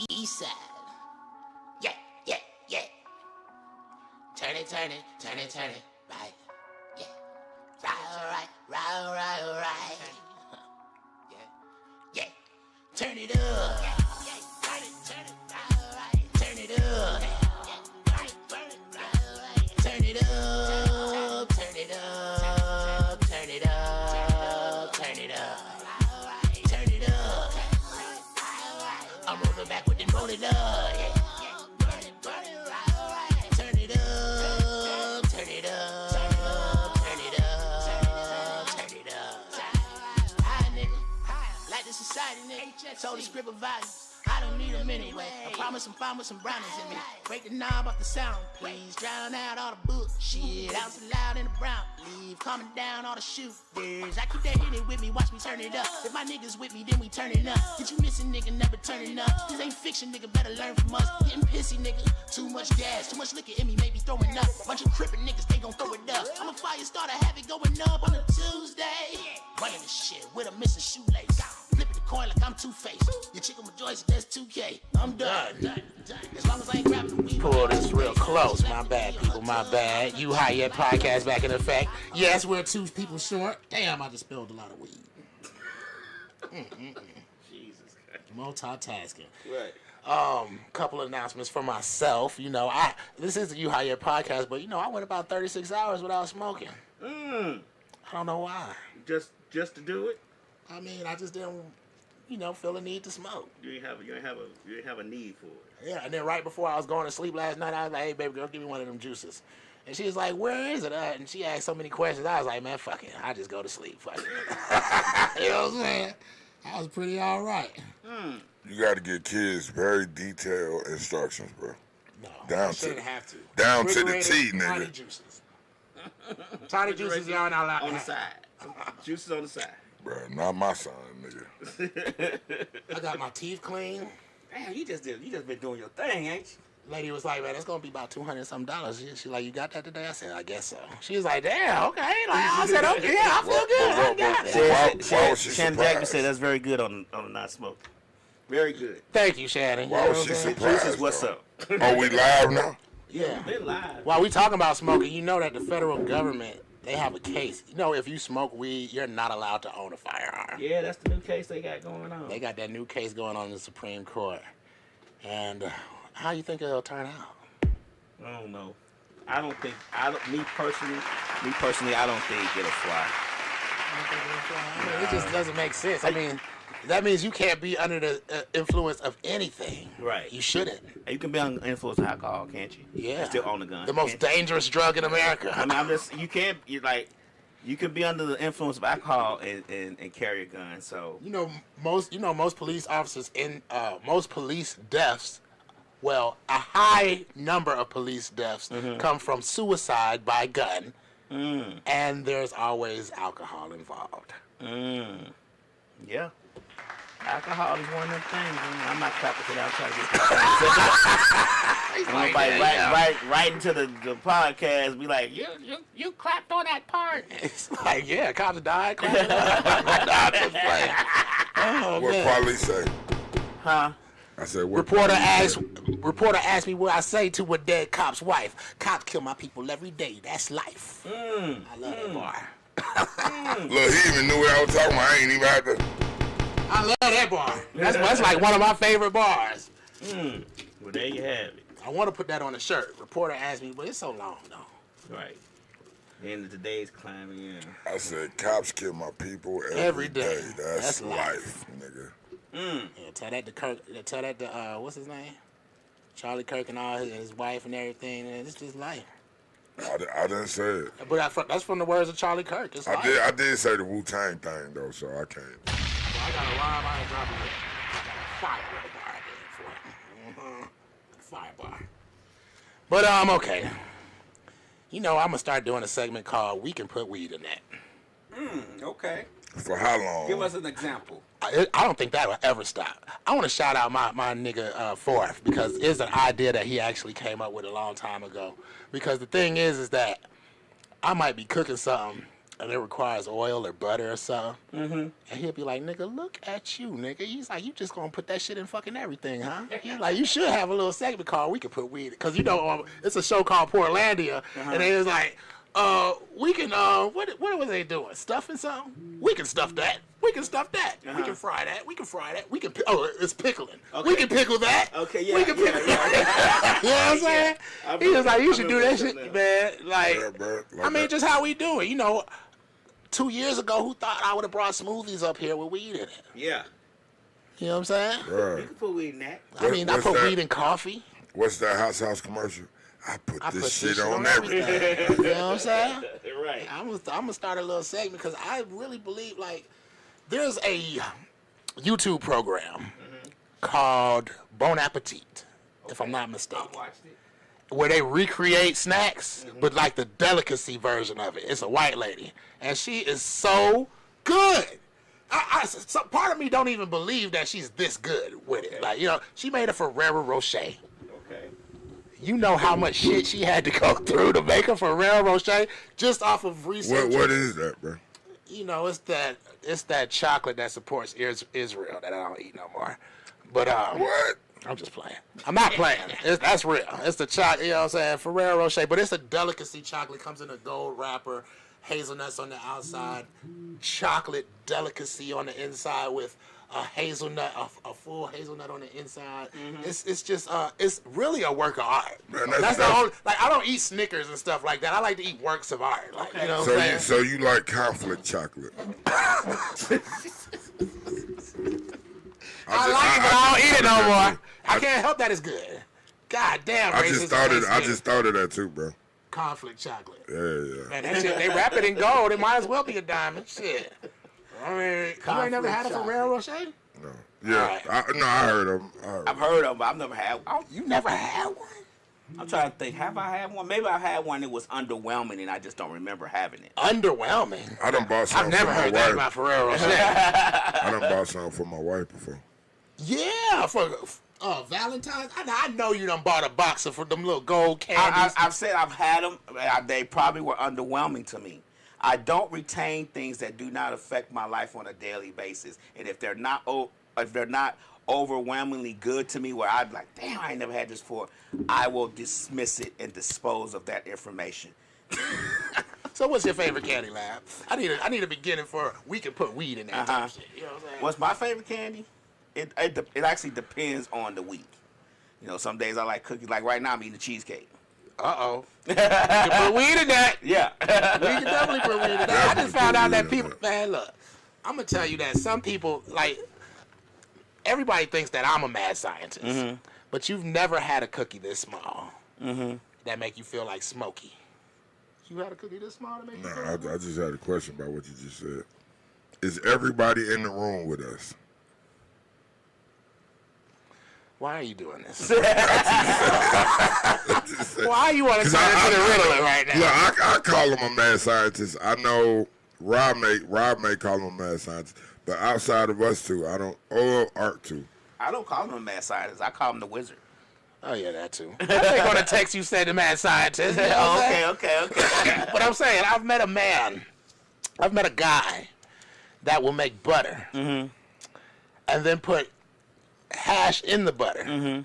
East side. Yeah, yeah, yeah. Turn it, turn it, turn it, turn it. Right. Yeah. Right, right. Yeah. Yeah. Turn it up. Turn it, right. Turn it up. Turn it up. Turn it up. Turn it up. Turn it up. Turn it up. I'm rolling backwards and roll it up. Yeah. Turn it up. Turn it up. Turn it up. Turn it up. Hi, nigga. Like the society, nigga. Told the script of values. I don't need them anyway. I promise I'm fine with some brownies in me. Break the knob off the sound, please. Drown out all the bullshit. Out so loud in the brown. Leave calming down all the shooters. I keep that hit with me, watch me turn it up. If my niggas with me, then we turn it up. Get you missing, nigga, never turning up. This ain't fiction, nigga, better learn from us. Getting pissy, nigga. Too much gas, too much liquor in me, maybe throwing up. Bunch of crippin' niggas, they gon' throw it up. I'm a fire starter, have it going up on a Tuesday. Running the shit with a missing shoelace. Flipping the coin like I'm Two-Faced. Your chicken with Joyce, that's 2K. I'm done. As long as I ain't grabbing the weed. Pull this real close. My bad, people. My bad. You High Yet Podcast back in effect. Yes, we're 2 people short. Damn, I just spilled a lot of weed. Jesus Christ. Multitasking. Right. Couple of announcements for myself. You know, this is the You High Yet Podcast, but you know, I went about 36 hours without smoking. I don't know why. Just to do it? I mean, I just didn't, you know, feel a need to smoke. You ain't have a need for it. Yeah, and then right before I was going to sleep last night, I was like, "Hey, baby girl, give me one of them juices." And she was like, "Where is it at?" And she asked so many questions. I was like, "Man, fuck it. I just go to sleep. Fuck it." You know what I'm saying? I was pretty all right. You got to give kids very detailed instructions, bro. No, Down I to shouldn't have to. down to the Refrigerated T, Tiny nigga. juices. Tiny juices, y'all not allowed On to the have. side. Juices on the side. Bro, not my son, nigga. I got my teeth clean. Damn, you just been doing your thing, ain't you? Lady was like, "Man, it's gonna be about $200-something." She like, "You got that today?" I said, "I guess so." She was like, "Damn, okay." Like, I said, "Okay, yeah, I feel good. I got it." Why was she Shannon surprised? Jackman said that's very good on not smoking. Very good. Thank you, Shannon. Why You was know she what I'm saying? surprised? Juices, what's though? up? Oh, we live now? Yeah. Been live. While we talking about smoking, you know that the federal government, they have a case. You know, if you smoke weed, you're not allowed to own a firearm. Yeah, that's the new case they got going on. They got that new case going on in the Supreme Court. And how you think it'll turn out? I don't know. Me personally, I don't think it'll fly. I mean, it just doesn't make sense. I mean, that means you can't be under the influence of anything. Right. You shouldn't. You can be under the influence of alcohol, can't you? Yeah. And still own a gun. The most dangerous drug in America. I mean, you can be under the influence of alcohol and carry a gun. So most police officers in most police deaths. Well, a high number of police deaths come from suicide by gun, and there's always alcohol involved. Yeah. Alcohol is one of them things. Man. I'm not clapping for that. I'm trying to get right into the podcast. Be like, You clapped on that part. It's like, yeah, cops died. Oh, What man. Quali say? huh? I said, what Reporter Quali say? asked me what I say to a dead cop's wife. Cops kill my people every day. That's life. I love that bar. Look, he even knew what I was talking about. I ain't even had to. I love that bar. That's like one of my favorite bars. Well, there you have it. I want to put that on a shirt. Reporter asked me, but it's so long though. Right. In today's climate, yeah. I said, cops kill my people Every every day. day. That's That's life. nigga. Yeah, tell that to Kirk. Tell that to what's his name? Charlie Kirk and all his wife and everything. And it's just life. I didn't say it. But that's from the words of Charlie Kirk. It's life. I did say the Wu-Tang thing, though, so I can't. Well, I got a rhyme. I ain't dropping it. I got a fire bar there for it. Fire bar. But okay. You know, I'm gonna start doing a segment called "We Can Put Weed in That." Okay. For how long? Give us an example. I don't think that will ever stop. I want to shout out my nigga Forth, because it's an idea that he actually came up with a long time ago. Because the thing is that I might be cooking something and it requires oil or butter or something. And he'll be like, nigga, look at you, nigga. He's like, you just gonna put that shit in fucking everything, huh? He's like, you should have a little segment called We Can Put Weed, because you know it's a show called Portlandia, and they was like, we can what was they doing? Stuffing something? We can stuff that. We can stuff that. We can fry that. We can fry that. We can it's pickling. Okay. We can pickle that. Okay, yeah. We can pickle that. You know what I'm saying? Yeah. He was like, you should I do remember that that shit, now. man. Like, Yeah, bro. I mean, just how we do it. You know, 2 years ago, who thought I would have brought smoothies up here with weed in it? Yeah. You know what I'm saying? You Right. can put weed in that. I mean, I What's put that? weed in coffee. What's that hot sauce commercial? I put I this put shit this on everything. You know what I'm saying? Right. I'm gonna start a little segment because I really believe like there's a YouTube program called Bon Appetit, if I'm not mistaken, I watched it. where they recreate snacks, but like the delicacy version of it. It's a white lady, and she is so good. Some part of me don't even believe that she's this good with it. Like, you know, she made a Ferrero Rocher. Okay. You know how much shit she had to go through to make a Ferrero Rocher just off of research. What is that, bro? You know, it's that chocolate that supports Israel that I don't eat no more. But What? I'm just playing. I'm not playing. That's real. It's the chocolate, you know what I'm saying? Ferrero Rocher, but it's a delicacy chocolate. Comes in a gold wrapper, hazelnuts on the outside, chocolate delicacy on the inside with a hazelnut, a full hazelnut on the inside. It's just it's really a work of art. Man, that's the only, like, I don't eat Snickers and stuff like that. I like to eat works of art. Like, you know what I'm saying? So you like conflict chocolate? I like it, but I don't eat it no more. I can't help that it's good. God damn, I racist just thought it. I Thanksgiving. just thought of that too, bro. Conflict chocolate. Yeah. Man, that shit, they wrap it in gold. It might as well be a diamond. Shit. I mean, you ain't never had a Ferrero Rocher? No. Yeah. Alright. I heard of them. I've heard of them, but I've never had one. You never had one? I'm trying to think. Have I had one? Maybe I've had one that was underwhelming, and I just don't remember having it. Underwhelming. I done bought some I've never for my heard that wife. about Ferrero Rocher. I done bought some for my wife before. Yeah, for Valentine's. I know you done bought a box of them little gold candies. I've said I've had them. They probably were underwhelming to me. I don't retain things that do not affect my life on a daily basis, and if they're not overwhelmingly good to me, where I'd like, damn, I ain't never had this before, I will dismiss it and dispose of that information. So what's your favorite candy, Lab? I need a beginning for we can put weed in that type of shit. You know what I'm saying? What's my favorite candy? It actually depends on the week. You know, some days I like cookies. Like right now, I'm eating a cheesecake. Uh-oh. We can put weed in that. Yeah. We can definitely put weed in that. I just found out that Definitely people, put man, look, I'm going to tell you that some people, like, everybody thinks that I'm a mad scientist, but you've never had a cookie this small that make you feel like Smokey. You had a cookie this small that make you feel No, like I just had a question about what you just said. Is everybody in the room with us? Why are you doing this? Why Why you want to turn into the Riddler right now? Look, I call him a mad scientist. I know Rob may call him a mad scientist, but outside of us two, I don't. Or Art too. I don't call him a mad scientist. I call him the wizard. Oh, yeah, that too. I think on the text you said the mad scientist. You know what I'm saying? Okay. But I'm saying, I've met a guy that will make butter and then put hash in the butter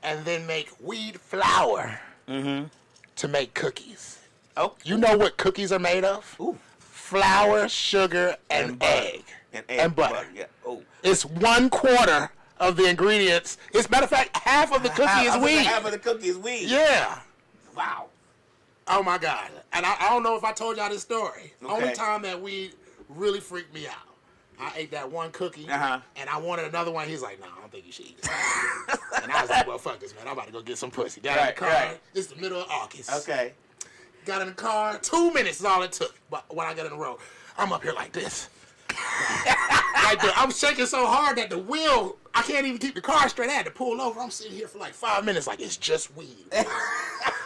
and then make weed flour to make cookies. Oh, You know what cookies are made of? Ooh. Flour, sugar, and egg. And butter. Yeah. Oh. It's 1/4 of the ingredients. As a matter of fact, half of the cookie is weed. Half of the cookie is weed. Yeah. Wow. Oh my God. And I don't know if I told y'all this story. Okay. Only time that weed really freaked me out. I ate that one cookie and I wanted another one. He's like, no, I don't think you should eat it. And I was like, well, fuck this, man. I'm about to go get some pussy. Got in the car. Right. It's the middle of August. Okay. Got in the car. 2 minutes is all it took. But when I got in the road, I'm up here like this. I'm shaking so hard that the wheel, I can't even keep the car straight. I had to pull over. I'm sitting here for like 5 minutes like, it's just weed.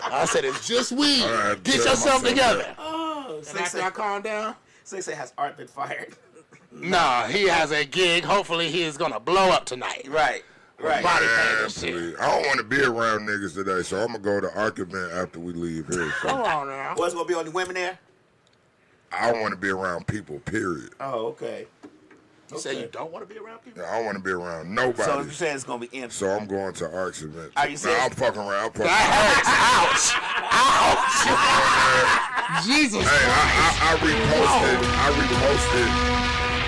I said, it's just weed. right, Get tell yourself myself together. that. Oh, And after I calmed down, Say has Art been fired? no, he has a gig. Hopefully he is going to blow up tonight. Right. Body paint and shit. Please. I don't want to be around niggas today, so I'm gonna go to Arc event after we leave here. So. Hold on now. What's gonna be on the women there? I want to be around people. Period. Oh, okay. You say you don't want to be around people? I don't want to be around nobody. So you saying it's gonna be empty? So I'm going to ARC's event. Are you serious? I'm fucking around. I'm fucking That hurts. Ouch. Ouch. Jesus. Hey,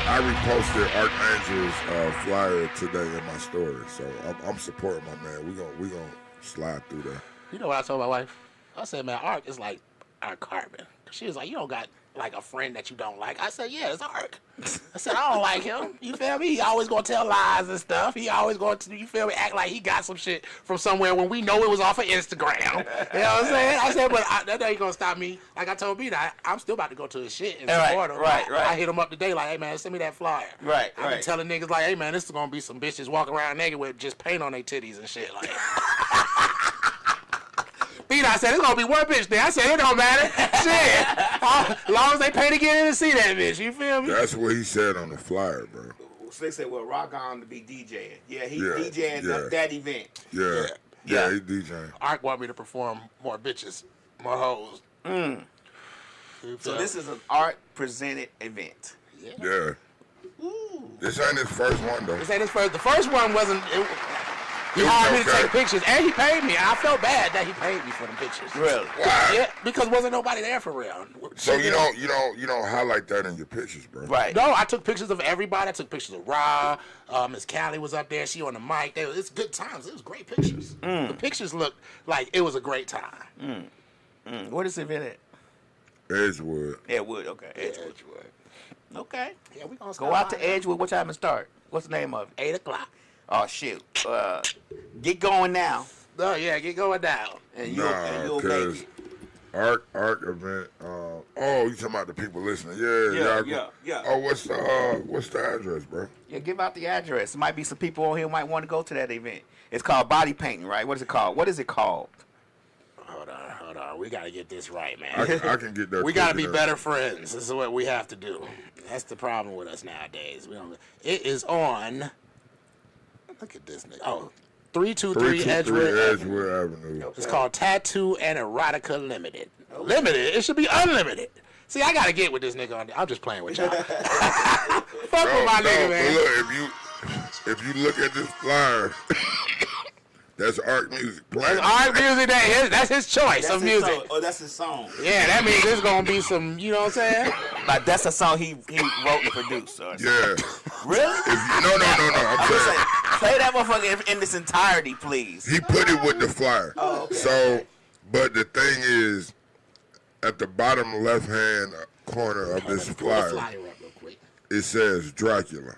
I reposted Archangel's flyer today in my story. So I'm supporting my man. We gonna slide through there. You know what I told my wife? I said, man, Arc is like our Cartman. She was like, you don't got like a friend that you don't like. I said, yeah, it's Arc. I said, I don't like him. You feel me? He always gonna tell lies and stuff. He always going to, you feel me, act like he got some shit from somewhere when we know it was off of Instagram. You know what I'm saying? I said, but that ain't gonna stop me. Like I told B, I'm still about to go to his shit and support him. Right. I hit him up today like, hey man, send me that flyer. Right. I've been telling niggas like, hey man, this is gonna be some bitches walking around naked with just paint on their titties and shit like. I said, it's going to be one bitch there. I said, it don't matter. Shit. As long as they pay to get in and see that bitch. You feel me? That's what he said on the flyer, bro. So they said, well, Rock on to be DJing. Yeah, he DJing that event. Yeah, he DJing. Arc want me to perform more bitches, more hoes. So this is an art-presented event. Yeah. Ooh. This ain't his first one, though. This ain't his first. The first one wasn't... He hired me to take pictures, and he paid me. I felt bad that he paid me for the pictures. Really? Why? Yeah, because wasn't nobody there for real. So you don't highlight that in your pictures, bro. Right. No, I took pictures of everybody. I took pictures of Ra. Miss Callie was up there. She on the mic. It's good times. It was great pictures. The pictures looked like it was a great time. What is the event at? Edgewood. Edgewood, okay. Edgewood. Okay. Yeah, we gonna go out to Edgewood. What time it start? What's the name of it? 8 o'clock. Oh shoot! Get going now. Oh yeah, get going down. And you'll make it. Arc event. You talking about the people listening? Yeah. Oh, what's the address, bro? Yeah, give out the address. There might be some people on here who might want to go to that event. It's called body painting, right? What is it called? What is it called? Hold on. We gotta get this right, man. I can get that. We gotta be better friends. This is what we have to do. That's the problem with us nowadays. It is on. Look at this nigga. Oh, 323 Edgewood Avenue. It's called Tattoo and Erotica Limited. Limited? It should be unlimited. See, I gotta get with this nigga on. I'm just playing with y'all. Fuck with my nigga, man. Look, if you look at this flyer, that's Arc music playing. That's Arc music. That's his choice of music. Song. Oh, that's his song. Yeah, that means there's gonna be some. You know what I'm saying? Like that's a song he wrote and produced. Yeah. Really? No. I'm saying. Play that motherfucker in its entirety, please. He put it with the flyer. Oh, okay. So, but the thing is, at the bottom left-hand corner of this flyer, it says Dracula.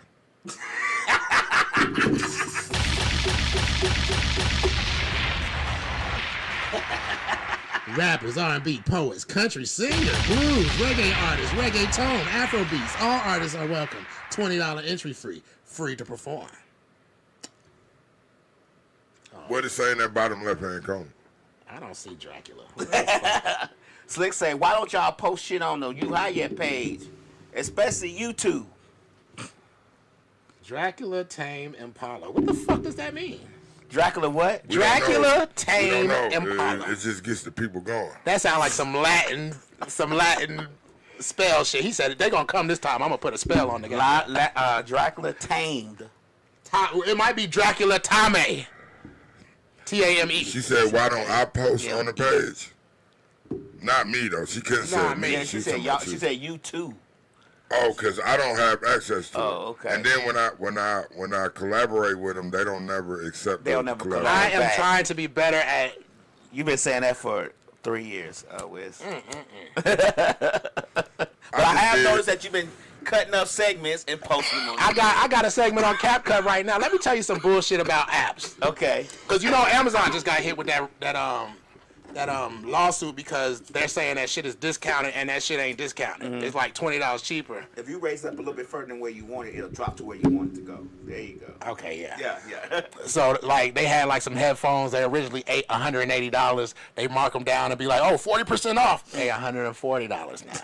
Rappers, R&B, poets, country singers, blues, reggae artists, reggaeton, Afrobeats. All artists are welcome. $20 entry free to perform. What is saying that bottom left-hand corner? I don't see Dracula. Slick say, why don't y'all post shit on the UHIAT page, especially YouTube? Dracula Tame Impala. What the fuck does that mean? Dracula what? Dracula Tame Impala. It just gets the people going. That sounds like some Latin spell shit. He said they gonna come this time. I'm gonna put a spell on the guy. Dracula Tamed. It might be Dracula Tame. Tame. She said, why don't I post on the page? Not me though. She couldn't say me. Yeah, she said y'all. She said you too. Oh, because I don't have access to it. Oh, okay. And then when I collaborate with them, they don't never accept. They'll never collaborate. I am trying to be better at. You've been saying that for 3 years, Wiz. But I have noticed that you've been cutting up segments and posting them. I got a segment on CapCut right now. Let me tell you some bullshit about apps. Okay. Because you know Amazon just got hit with that lawsuit because they're saying that shit is discounted and that shit ain't discounted. Mm-hmm. It's like $20 cheaper. If you raise it up a little bit further than where you want it, it'll drop to where you want it to go. There you go. Okay, yeah. Yeah. So, like, they had, like, some headphones. They originally $180. They mark them down and be like, oh, 40% off. Hey, $140 now.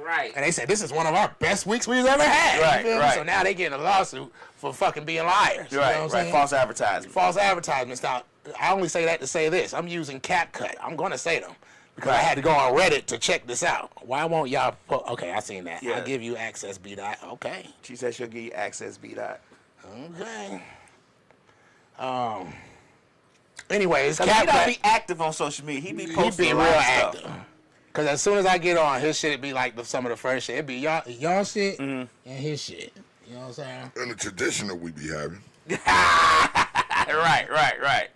Right. And they said, this is one of our best weeks we've ever had. Right. So now they getting a lawsuit for fucking being liars. Right. False advertising. False advertisements. Now, I only say that to say this. I'm using CapCut. I'm going to say them. Because I had to go on Reddit to check this out. Why won't y'all... Okay, I seen that. Yeah. I'll give you access, B-Dot. Okay. She said she'll give you access, B-Dot. Okay. Anyways, Cause he don't be active on social media. He be posting real a lot of active. stuff. Cause as soon as I get on, his shit be like some of the first shit. It be y'all shit and his shit. You know what I'm saying? And the traditional we be having. Right.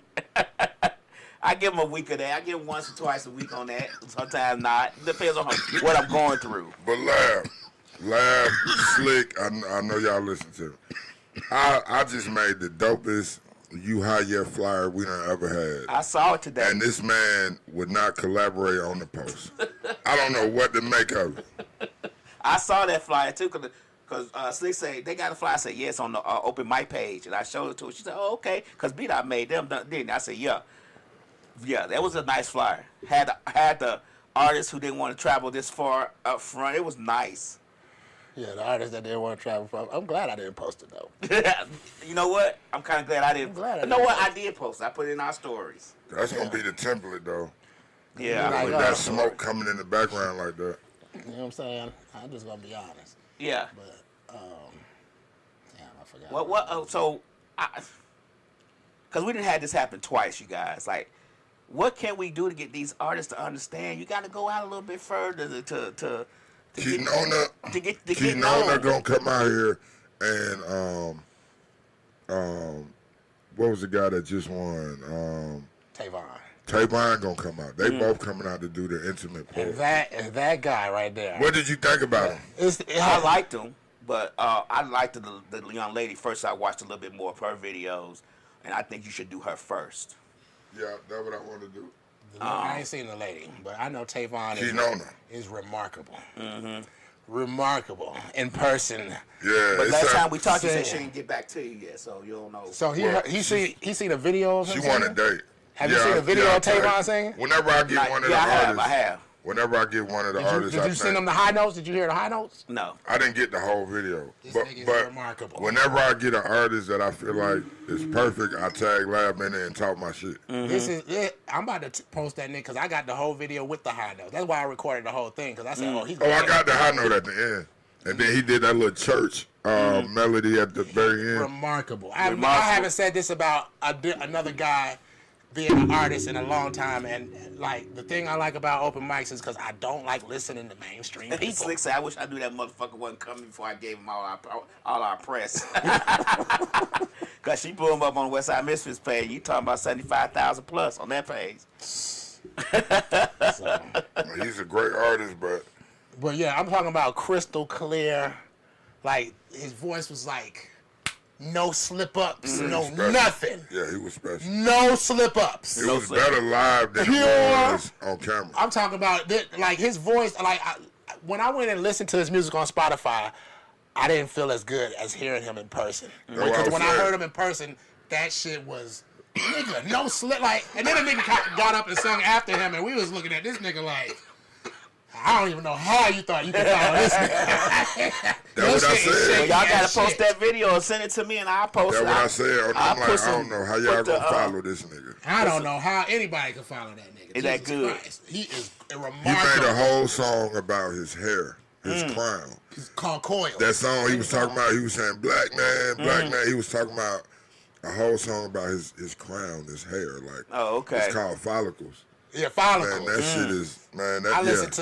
I give him a week of that. I give him once or twice a week on that. Sometimes not. Depends on what I'm going through. But Lab, Slick, I know y'all listen to it. I just made the dopest You High Yet flyer we done ever had. I saw it today. And this man would not collaborate on the post. I don't know what to make of it. I saw that flyer too, because Slick said they got a flyer. I said yes on the open mic page, and I showed it to her. She said, "Oh, okay," because B-Dot made them, didn't I? Said, "Yeah, that was a nice flyer. Had the artists who didn't want to travel this far up front. It was nice." Yeah, the artists that didn't want to travel from. I'm glad I didn't post it though. You know what? I'm kind of glad I didn't. You know what? I did post. I put it in our stories. That's gonna be the template though. Yeah, With that smoke coming in the background like that. You know what I'm saying? I'm just gonna be honest. Yeah. But damn, I forgot. What? So, because we didn't have this happen twice, you guys. Like, what can we do to get these artists to understand? You got to go out a little bit further to get known. Gonna come out here and what was the guy that just won? Tavon gonna come out. They both coming out to do the intimate part. And that guy right there. What did you think about him? I liked him, but I liked the young lady first. I watched a little bit more of her videos, and I think you should do her first. Yeah, that's what I want to do. I ain't seen the lady, but I know Tavon is remarkable. Mm-hmm. Remarkable in person. Yeah. But last time we talked, you said she didn't get back to you yet, so you don't know. So he seen a video of him. She wanted a date. Have you seen a video of Tavon singing? Whenever I get one of the artists. I have. Whenever I get one of the artists, did you send them the high notes? Did you hear the high notes? No. I didn't get the whole video. This nigga is remarkable. Whenever I get an artist that I feel like is perfect, I tag Lab in it and talk my shit. Mm-hmm. This is it. I'm about to post that nigga because I got the whole video with the high notes. That's why I recorded the whole thing because I said, I got the high note at the end. And then he did that little church melody at the very end. Remarkable. I haven't said this about another guy being an artist in a long time, and like the thing I like about open mics is because I don't like listening to mainstream people. Slick said, "I wish I knew that motherfucker wasn't coming before I gave him all our press." Cause she blew him up on the Westside Misfits page. You talking about 75,000 plus on that page? He's a great artist, but yeah, I'm talking about crystal clear. Like his voice was like. No slip-ups, nothing. Yeah, he was special. No slip-ups. It was better live than it was on camera. I'm talking about, like, his voice, like, when I went and listened to his music on Spotify, I didn't feel as good as hearing him in person. Because when I heard him in person, that shit was, nigga, no slip, like, and then a nigga got up and sung after him, and we was looking at this nigga like, I don't even know how you thought you could follow this nigga. That's what I said. Y'all gotta post that video and send it to me, and I'll post it. That's what I said. I'm like, I don't know how y'all gonna follow this nigga. I don't know how anybody can follow that nigga. Is that good? Christ. He is remarkable. He made a whole song about his hair, his crown. It's called Coil. That song he was talking about, he was saying, black man. He was talking about a whole song about his crown, his hair. Like, oh, okay. It's called Follicles. Yeah, Follicles. Man, that shit is, man, that,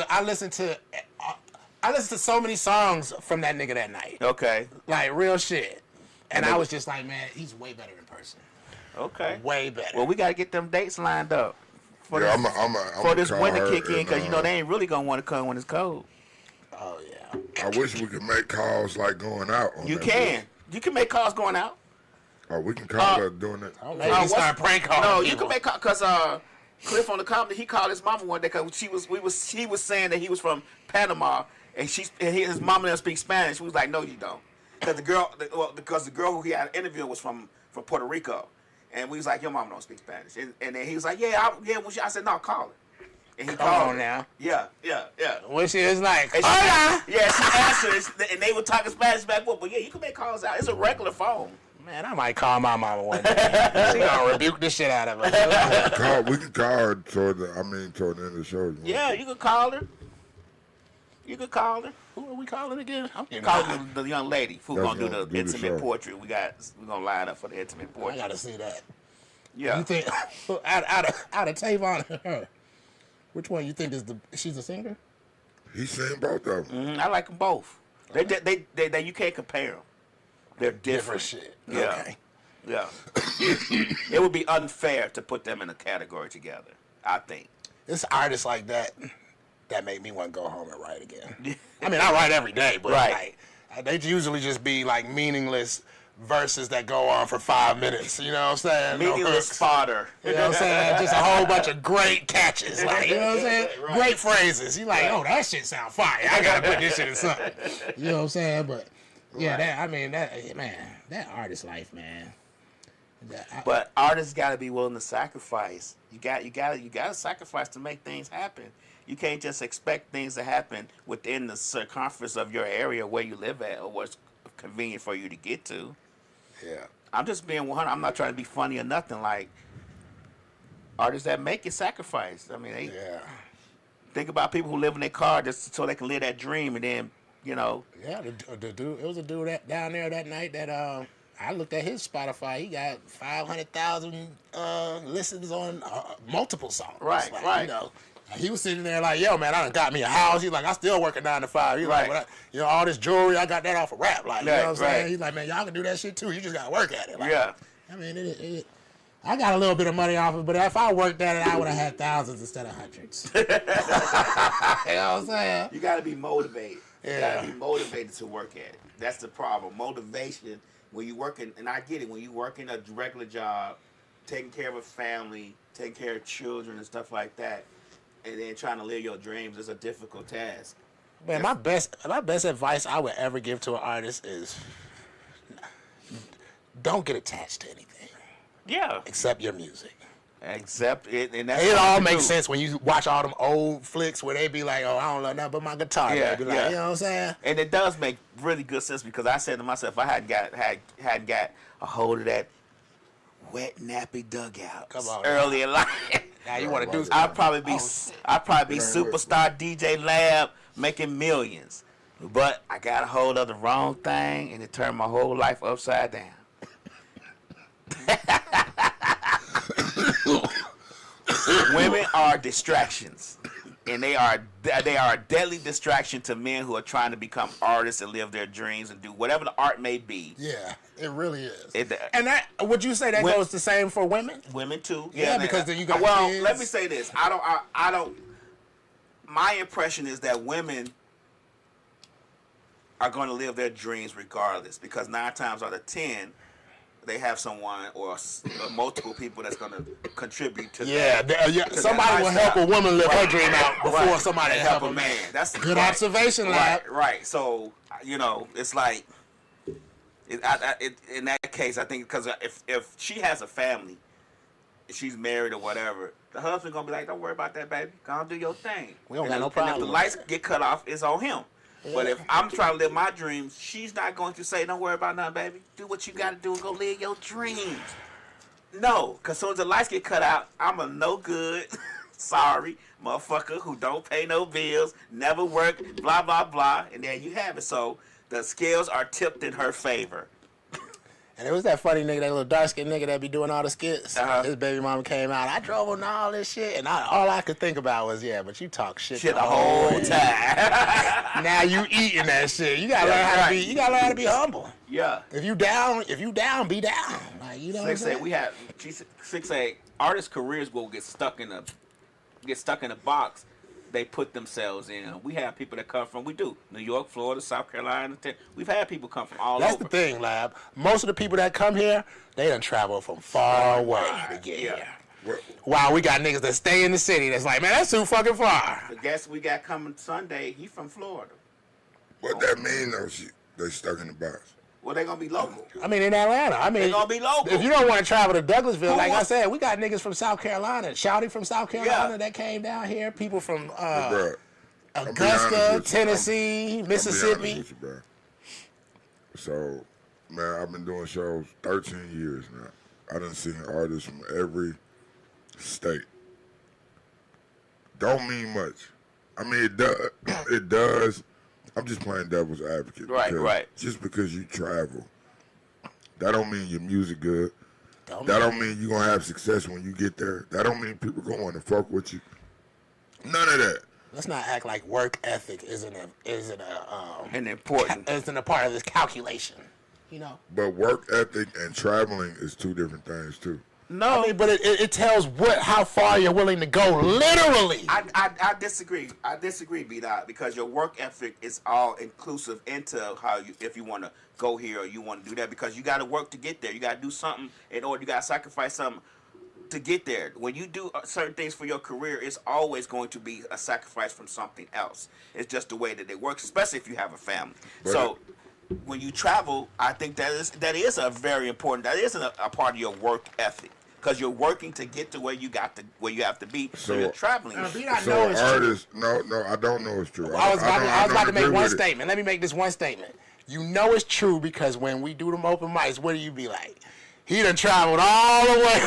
I listened to so many songs from that nigga that night. Okay. Like, real shit. And I was just like, man, he's way better in person. Okay. Way better. Well, we got to get them dates lined up. For this winter kick in, because, they ain't really going to want to come when it's cold. Oh, yeah. I wish we could make calls like going out on You can. You can make calls going out. Oh, we can call her doing it. Maybe start prank calling No, people. you can make calls, because Cliff on the comedy, he called his mama one day because she was saying that he was from Panama and his mama doesn't speak Spanish. She was like, no, you don't, because the girl who he had interviewed was from Puerto Rico, and we was like, your mama don't speak Spanish, and then he was like, I said, no, call her, and he called her. Now. Yeah. When she was like, hola. Yeah, she answered, and they were talking Spanish back, but yeah, you can make calls out. It's a regular phone. Man, I might call my mama one day. She gonna rebuke the shit out of us. We can call her toward the end of the show. Yeah, you can call her. You can call her. Who are we calling again? I'm getting Call high. the young lady who's That's gonna do gonna the do the intimate show. portrait. We're gonna line up for the intimate I portrait. gotta see that. Yeah. You think out of Tavon and her, which one you think is she's a singer? He's saying both of them. I like them both. They you can't compare them. They're different. shit. Yeah. Okay. Yeah. It would be unfair to put them in a category together, I think. It's artists like that make me want to go home and write again. I mean, I write every day, but Right. like, they usually just be like meaningless verses that go on for 5 minutes. You know what I'm saying? No Meaningless hooks. fodder. You know what I'm saying? Just a whole bunch of great catches. Like, you know what I'm saying? Right. Great phrases. You like, oh, that shit sound fire. I gotta put this shit in something. You know what I'm saying? But yeah, that artist life, man. But artists got to be willing to sacrifice. You got to sacrifice to make things happen. You can't just expect things to happen within the circumference of your area where you live at or what's convenient for you to get to. Yeah. I'm just being 100. I'm not trying to be funny or nothing. Like artists that make it sacrifice. I mean, think about people who live in their car just so they can live that dream, and then Yeah, the dude. It was a dude down there that night that I looked at his Spotify. He got 500,000 listens on multiple songs. Right, like, right. You know, he was sitting there like, yo, man, I done got me a house. He's like, I still work a 9 to 5. He's Right. like, all this jewelry, I got that off of rap. Like, you know what I'm saying? Right. He's like, man, y'all can do that shit too. You just got to work at it. Like, yeah. I mean, I got a little bit of money off it, but if I worked at it, I would have had thousands instead of hundreds. You know what I'm saying? You got to be motivated. You Yeah. got to be motivated to work at it. That's the problem. Motivation, when you working, and I get it, when you working a regular job, taking care of a family, taking care of children and stuff like that, and then trying to live your dreams is a difficult task. Man, my best advice I would ever give to an artist is don't get attached to anything Yeah. except your music. Except it, and that's It hard all to makes do. sense when you watch all them old flicks where they be like, oh, I don't know nothing but my guitar. Yeah, They be like, yeah. you know what I'm saying? And it does make really good sense because I said to myself, I hadn't got a hold of that wet nappy dugout Come on. early in life. Now you want to do I'd probably be superstar DJ Lab making millions, but I got a hold of the wrong thing and it turned my whole life upside down. Women are distractions, and they are a deadly distraction to men who are trying to become artists and live their dreams and do whatever the art may be. Yeah, it really is. It- And that, would you say that When- goes the same for women? Women too. Yeah, because then you got Well, kids. let me say this. I don't. My impression is that women are going to live their dreams regardless, because 9 times out of 10, they have someone or multiple people that's going to contribute to that. to Somebody that will help a lifestyle. woman live her dream out before Right. somebody And help a man. That's Good right. observation, lad. Right. So it's like, in that case, I think because if she has a family, if she's married or whatever, the husband gonna be like, "Don't worry about that, baby. Go on do your thing." We don't got And no if problem the with lights that. get cut off, it's on him. But if I'm trying to live my dreams, she's not going to say, "Don't worry about nothing, baby. Do what you got to do and go live your dreams." No, because as soon as the lights get cut out, I'm a no good, sorry motherfucker who don't pay no bills, never work, blah blah blah, and there you have it. So the scales are tipped in her favor. And it was that funny nigga, that little dark-skinned nigga that be doing all the skits. Uh-huh. His baby mama came out. I drove on all this shit, and all I could think about was, yeah, but you talk shit Shit the whole way. time. Now you eating that shit. You gotta learn how to be. You gotta learn how to be humble. Yeah. If you down, be down. Like, you know what I'm Six saying? say six say artists' careers will get stuck in a box they put themselves in. We have people that come from New York, Florida, South Carolina. We've had people come from all That's over. the thing, Lab. Most of the people that come here, they done travel from far away to get here. While we got niggas that stay in the city that's like, man, that's too fucking far. The guest we got coming Sunday, he from Florida. What that mean though? They stuck in the box. Well, they gonna be local. I mean, in Atlanta. I mean, They gonna be local. If you don't want to travel to Douglasville, Who like I wants- said, we got niggas from South Carolina. Shouty from South Carolina Yeah. that came down here. People from Bruh, I'll be honest Augusta, with you. Tennessee, I'll be honest Mississippi. with you, bro. So Man, I've been doing shows 13 years now. I done seen artists from every state. Don't mean much. I mean, it does. It does. I'm just playing devil's advocate. Right. Just because you travel, that don't mean your music good. Don't That don't mean you're going to have success when you get there. That don't mean people going to want to fuck with you. None of that. Let's not act like work ethic isn't important. isn't a part of this calculation. You know. But work ethic and traveling is two different things, too. No, I mean, but it tells how far you're willing to go, literally. I disagree. I disagree, B-Dot, because your work ethic is all inclusive into how you, if you want to go here or you want to do that, because you got to work to get there. You got to do something in order. You got to sacrifice something to get there. When you do certain things for your career, it's always going to be a sacrifice from something else. It's just the way that it works, especially if you have a family. So when you travel, I think that is a very important. That is a part of your work ethic. Because you're working to get to where you have to be. So you're traveling. So artists, no, I don't know it's true. I was about to make one statement. Let me make this one statement. You know it's true because when we do them open mics, what do you be like? He done traveled all the way.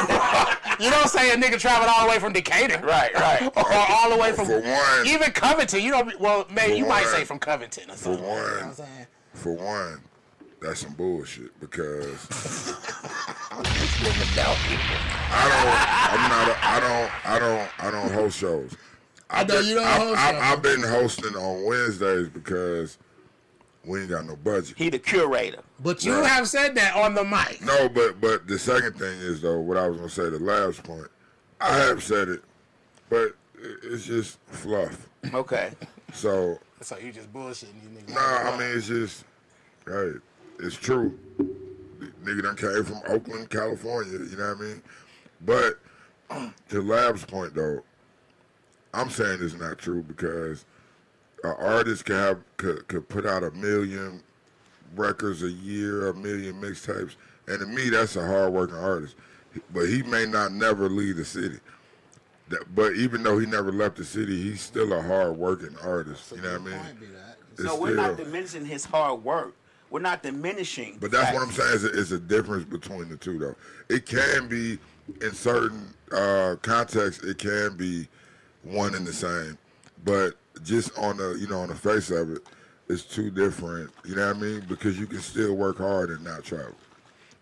You don't say a nigga traveled all the way from Decatur. Right. Or all the way from one, even Covington. You don't. Well, maybe you might say from Covington or something. For one, you know what I'm saying? For one, that's some bullshit because I don't host shows. I've been hosting on Wednesdays because we ain't got no budget. He the curator. But you have said that on the mic. No, but the second thing is though, what I was gonna say, the last point. I have said it, but it's just fluff. Okay. So you just bullshitting you niggas. Nah, I mean it's just, hey, it's true. The nigga done came from Oakland, California. You know what I mean? But to Lab's point though, I'm saying it's not true because an artist could put out 1 million records a year, 1 million mixtapes, and to me that's a hard-working artist. But he may not never leave the city. But even though he never left the city, he's still a hard-working artist. You know what I mean? So we're not diminishing his hard work. We're not diminishing. But that's what I'm saying is a difference between the two, though. It can be, in certain contexts, it can be one and the same. But just on the face of it, it's two different. You know what I mean? Because you can still work hard and not travel,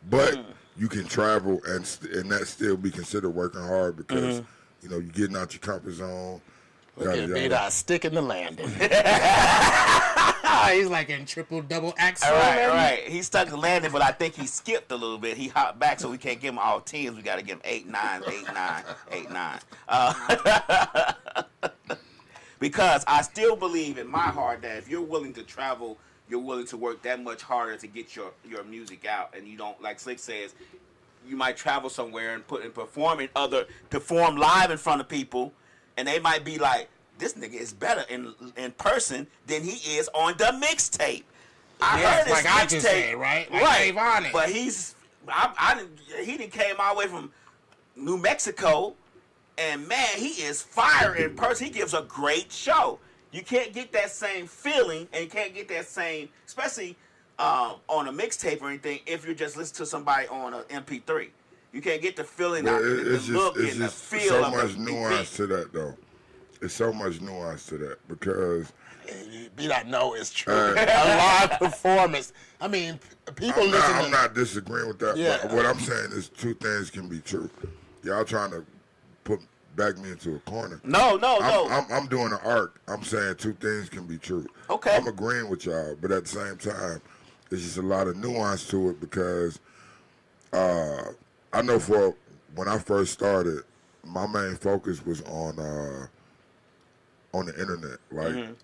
but you can travel and that still be considered working hard because you're getting out your comfort zone. Look at B-Dot sticking the landing. He's like in triple double axel. Right. He stuck the landing, but I think he skipped a little bit. He hopped back, so we can't give him all 10s. We got to give him 8, 9, 8, 9. Because I still believe in my heart that if you're willing to travel, you're willing to work that much harder to get your music out, and you don't, like Slick says, you might travel somewhere and perform live in front of people, and they might be like, this nigga is better in person than he is on the mixtape. I heard his I just said, right? Like right. But he done came all the way from New Mexico, and man, he is fire in person. He gives a great show. You can't get that same feeling, and you can't get that same, especially on a mixtape or anything, if you're just listening to somebody on an MP3. You can't get the feeling, the look, and the feel of the so much nuance to that, though. It's so much nuance to that because B-Dot know it's true. A live performance. I mean, people listen. I'm not disagreeing with that. Yeah. But what I'm saying is two things can be true. Y'all trying to back me into a corner. No. I'm doing an arc. I'm saying two things can be true. Okay. I'm agreeing with y'all, but at the same time, there's just a lot of nuance to it because I know for when I first started, my main focus was on the internet, like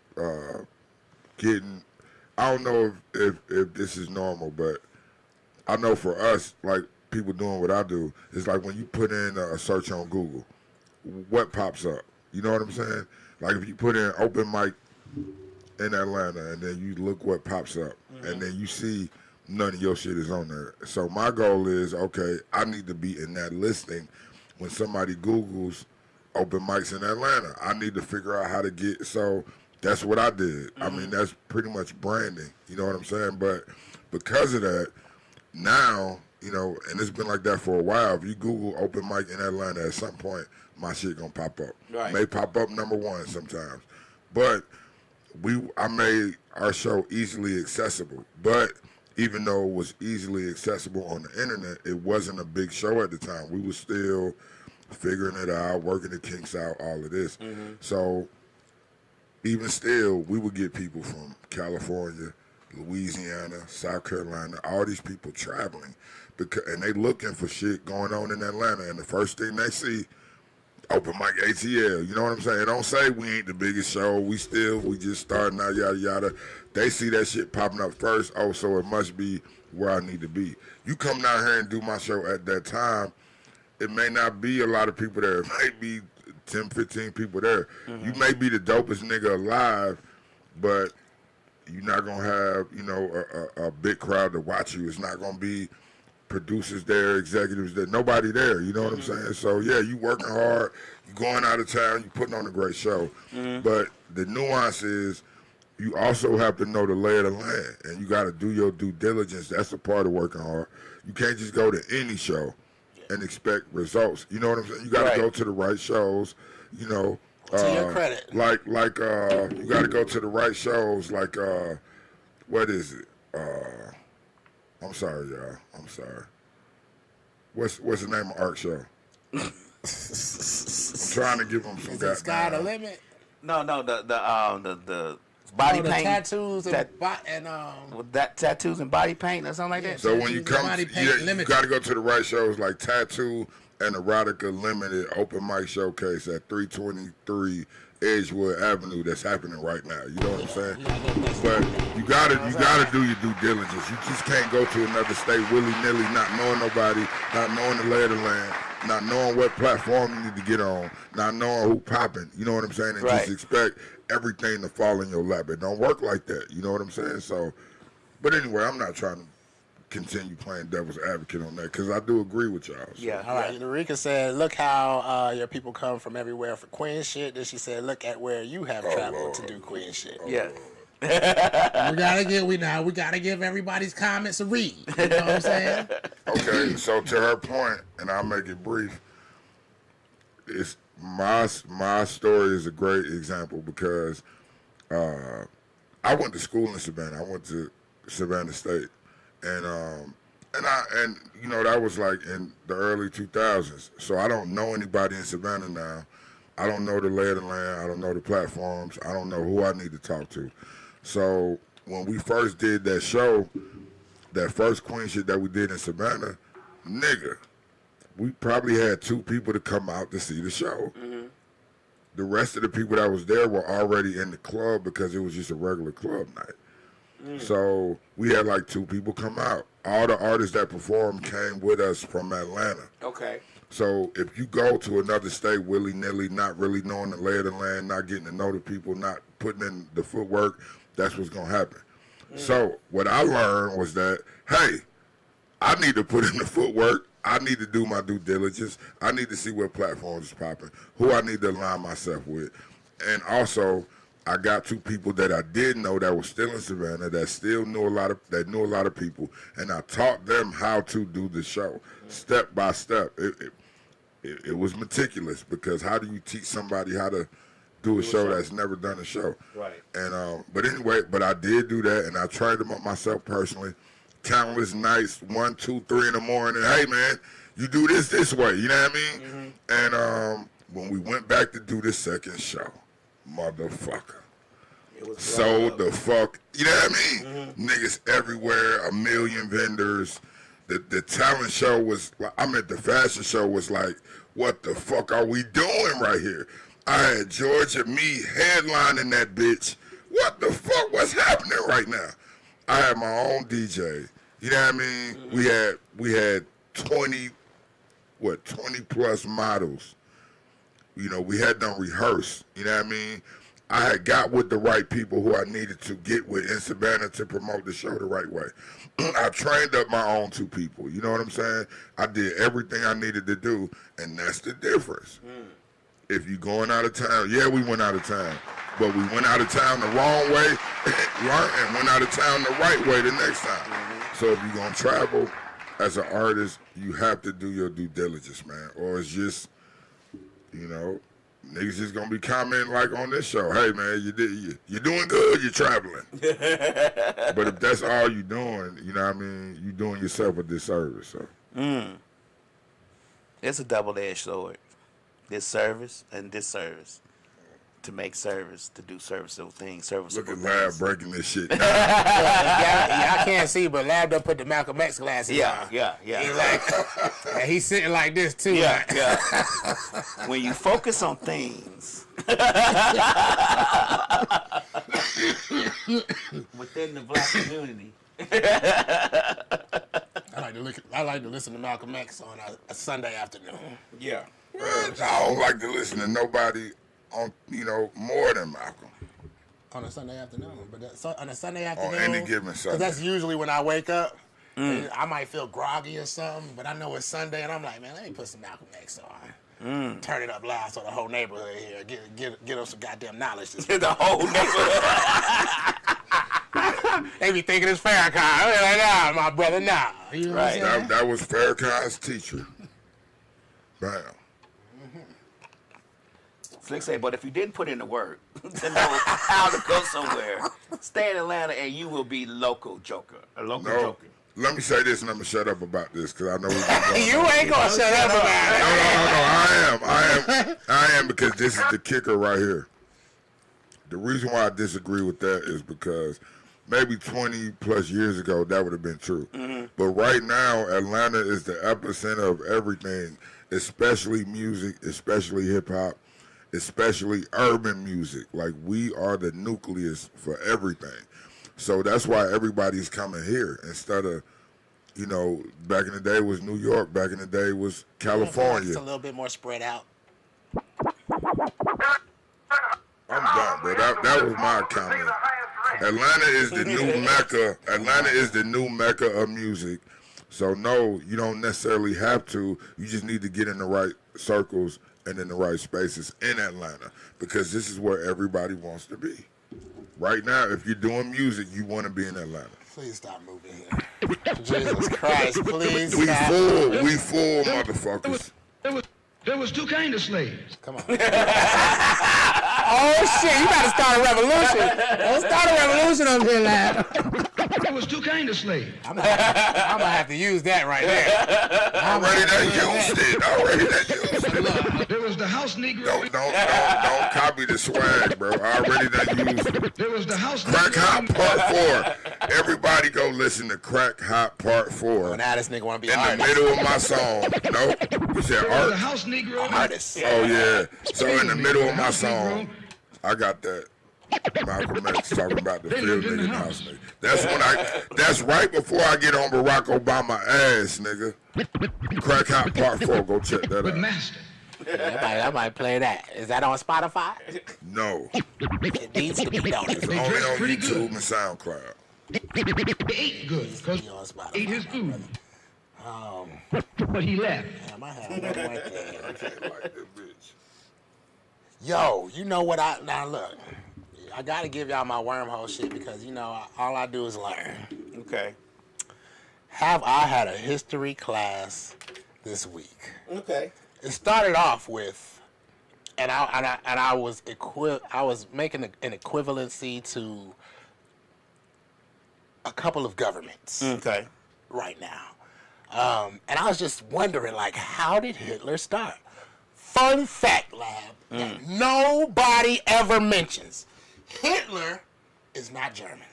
getting. I don't know if this is normal, but I know for us, like people doing what I do, it's like when you put in a search on Google, what pops up? You know what I'm saying? Like if you put in open mic in Atlanta, and then you look what pops up, and then you see none of your shit is on there. So my goal is, okay, I need to be in that listing when somebody Googles open mics in Atlanta. I need to figure out how to get, so that's what I did. I mean, that's pretty much branding, you know what I'm saying? But because of that, now, you know, and it's been like that for a while. If you Google open mic in Atlanta, at some point, my shit gonna pop up. Right. May pop up number one sometimes, but I made our show easily accessible. But even though it was easily accessible on the internet, it wasn't a big show at the time. We were still figuring it out, working the kinks out, all of this. So even still, we would get people from California, Louisiana, South Carolina, all these people traveling, and they looking for shit going on in Atlanta, and the first thing they see, open mic ATL. You know what I'm saying? Don't say we ain't the biggest show. We just starting out, yada, yada. They see that shit popping up first. Oh, so it must be where I need to be. You come down here and do my show at that time, it may not be a lot of people there. It may be 10, 15 people there. You may be the dopest nigga alive, but you're not going to have, you know, a big crowd to watch you. It's not going to be producers there, executives there, nobody there, you know what I'm saying? So, yeah, you working hard, you going out of town, you putting on a great show. But the nuance is you also have to know the lay of the land, and you got to do your due diligence. That's a part of working hard. You can't just go to any show and expect results. You know what I'm saying? You got to go to the right shows, you know. To your credit. Like you got to go to the right shows, like, what is it? I'm sorry, y'all. I'm sorry. What's the name of Arc show? I'm trying to give them some. Is it Sky the Limit? No, the body the paint, tattoos and with that tattoos and body paint or something like that. So when you come, body paint you got to go to the right shows like Tattoo and Erotica Limited open mic showcase at 323 Edgewood Avenue. That's happening right now. You know what I'm saying? But you gotta do your due diligence. You just can't go to another state willy nilly, not knowing nobody, not knowing the lay of the land, not knowing what platform you need to get on, not knowing who popping. You know what I'm saying? And just expect everything to fall in your lap. It don't work like that. You know what I'm saying? So, but anyway, I'm not trying to continue playing devil's advocate on that because I do agree with y'all. So. Yeah. All right. Eureka said, look how your people come from everywhere for queen shit. Then she said, look at where you have traveled to do queen shit. Yeah. we gotta give everybody's comments a read. You know what I'm saying? Okay, so to her point, and I'll make it brief, it's my story is a great example because I went to school in Savannah. I went to Savannah State. And you know, that was like in the early 2000s. So I don't know anybody in Savannah now. I don't know the lay of the land. I don't know the platforms. I don't know who I need to talk to. So when we first did that show, that first queen shit that we did in Savannah, nigga, we probably had 2 people to come out to see the show. The rest of the people that was there were already in the club because it was just a regular club night. So we had like 2 people come out. All the artists that performed came with us from Atlanta. Okay. So if you go to another state willy-nilly, not really knowing the lay of the land, not getting to know the people, not putting in the footwork, that's what's going to happen. So what I learned was that, hey, I need to put in the footwork. I need to do my due diligence. I need to see what platforms is popping, who I need to align myself with. And also, I got 2 people that I did know that were still in Savannah that still knew a lot of people, and I taught them how to do the show step by step. It was meticulous because how do you teach somebody how to do a show that's never done a show? Right. And but anyway, but I did do that, and I trained them up myself personally. Countless nights, 1, 2, 3 in the morning. Hey man, you do this way. You know what I mean? And when we went back to do the second show, motherfucker. Sold the fuck, you know what I mean? Niggas everywhere, a million vendors. The talent show was, the fashion show was like, what the fuck are we doing right here? I had Georgia Me headlining that bitch. What the fuck was happening right now? I had my own DJ. You know what I mean? We had 20 plus models. You know, we had them rehearse. You know what I mean? I had got with the right people who I needed to get with in Savannah to promote the show the right way. I trained up my own 2 people. You know what I'm saying? I did everything I needed to do, and that's the difference. If you're going out of town, yeah, we went out of town, but we went out of town the wrong way, and went out of town the right way the next time. So if you're gonna travel as an artist, you have to do your due diligence, man. Or it's just, you know, niggas just gonna be commenting like on this show. Hey man, you're doing good. You're traveling. But if that's all you're doing, you know what I mean, you're doing yourself a disservice. So. It's a double-edged sword. Disservice and disservice. To make service, to do serviceable things. Look at Lab breaking this shit down. Yeah, I can't see, but Lab done put the Malcolm X glasses on. Yeah. He's like, and he's sitting like this too. Yeah, like. yeah. When you focus on things within the black community. I like to listen to Malcolm X on a Sunday afternoon. Yeah. I don't like to listen to nobody on, you know, more than Malcolm. On a Sunday afternoon, on a Sunday afternoon, On any given Sunday. because that's usually when I wake up. I might feel groggy or something, but I know it's Sunday, and I'm like, man, let me put some Malcolm X on. Turn it up loud so the whole neighborhood here get them some goddamn knowledge. The whole neighborhood. They be thinking it's Farrakhan. I'm like, nah, my brother, nah. You know Right. what I'm saying? That was Farrakhan's teacher. Bam. Slick say, but if you didn't put in the work to know how to go somewhere, stay in Atlanta and you will be local joker. A local No. joker. Let me say this and I'm going to shut up about this because I know we've been going You on. ain't gonna shut up about it. No, I am because this is the kicker right here. The reason why I disagree with that is because maybe 20 plus years ago that would have been true. But right now, Atlanta is the epicenter of everything, especially music, especially hip hop, especially urban music. Like, we are the nucleus for everything. So that's why everybody's coming here instead of, you know, back in the day was New York, back in the day was California. It's a little bit more spread out. I'm done, bro. That was my comment. Atlanta is the new Mecca. Atlanta is the new Mecca of music. So no, you don't necessarily have to. You just need to get in the right circles and in the right spaces in Atlanta because this is where everybody wants to be. Right now, if you're doing music, you want to be in Atlanta. Please stop moving here. Jesus Christ, please We stop. full, motherfuckers. There was two kinds of slaves. Come on. Oh shit, you gotta start a revolution. Don't start a revolution up here, lad. There was two kinds of slaves. I'm gonna have to use that right there. Already done used it. There was the house Negro. Don't copy the swag, bro. I already done used it. There was the house Crack Negro. Hot Part 4. Everybody go listen to Crack Hot Part 4. Now this nigga wanna be In an the artist. middle of my song. Nope. You said There was the art? house Negro. Artist. Oh, yeah. So in the middle of my song, I got that Malcolm X talking about the field nigga and house nigga. That's right before I get on Barack Obama ass, nigga. Crack Hot Part 4. Go check that With out. master. I might play that. Is that on Spotify? No. It needs to be on It's it. only on pretty YouTube good. and SoundCloud. He ate good because Be on Spotify. he ate his food. But he left. Damn, I have no right there. Like that bitch. Yo, you know what now look. I gotta give y'all my wormhole shit because you know all I do is learn. Okay. Have I had a history class this week? Okay. It started off with, and I was making an equivalency to a couple of governments Okay. right now, and I was just wondering, like, how did Hitler start? Fun fact, lab, that nobody ever mentions: Hitler is not German.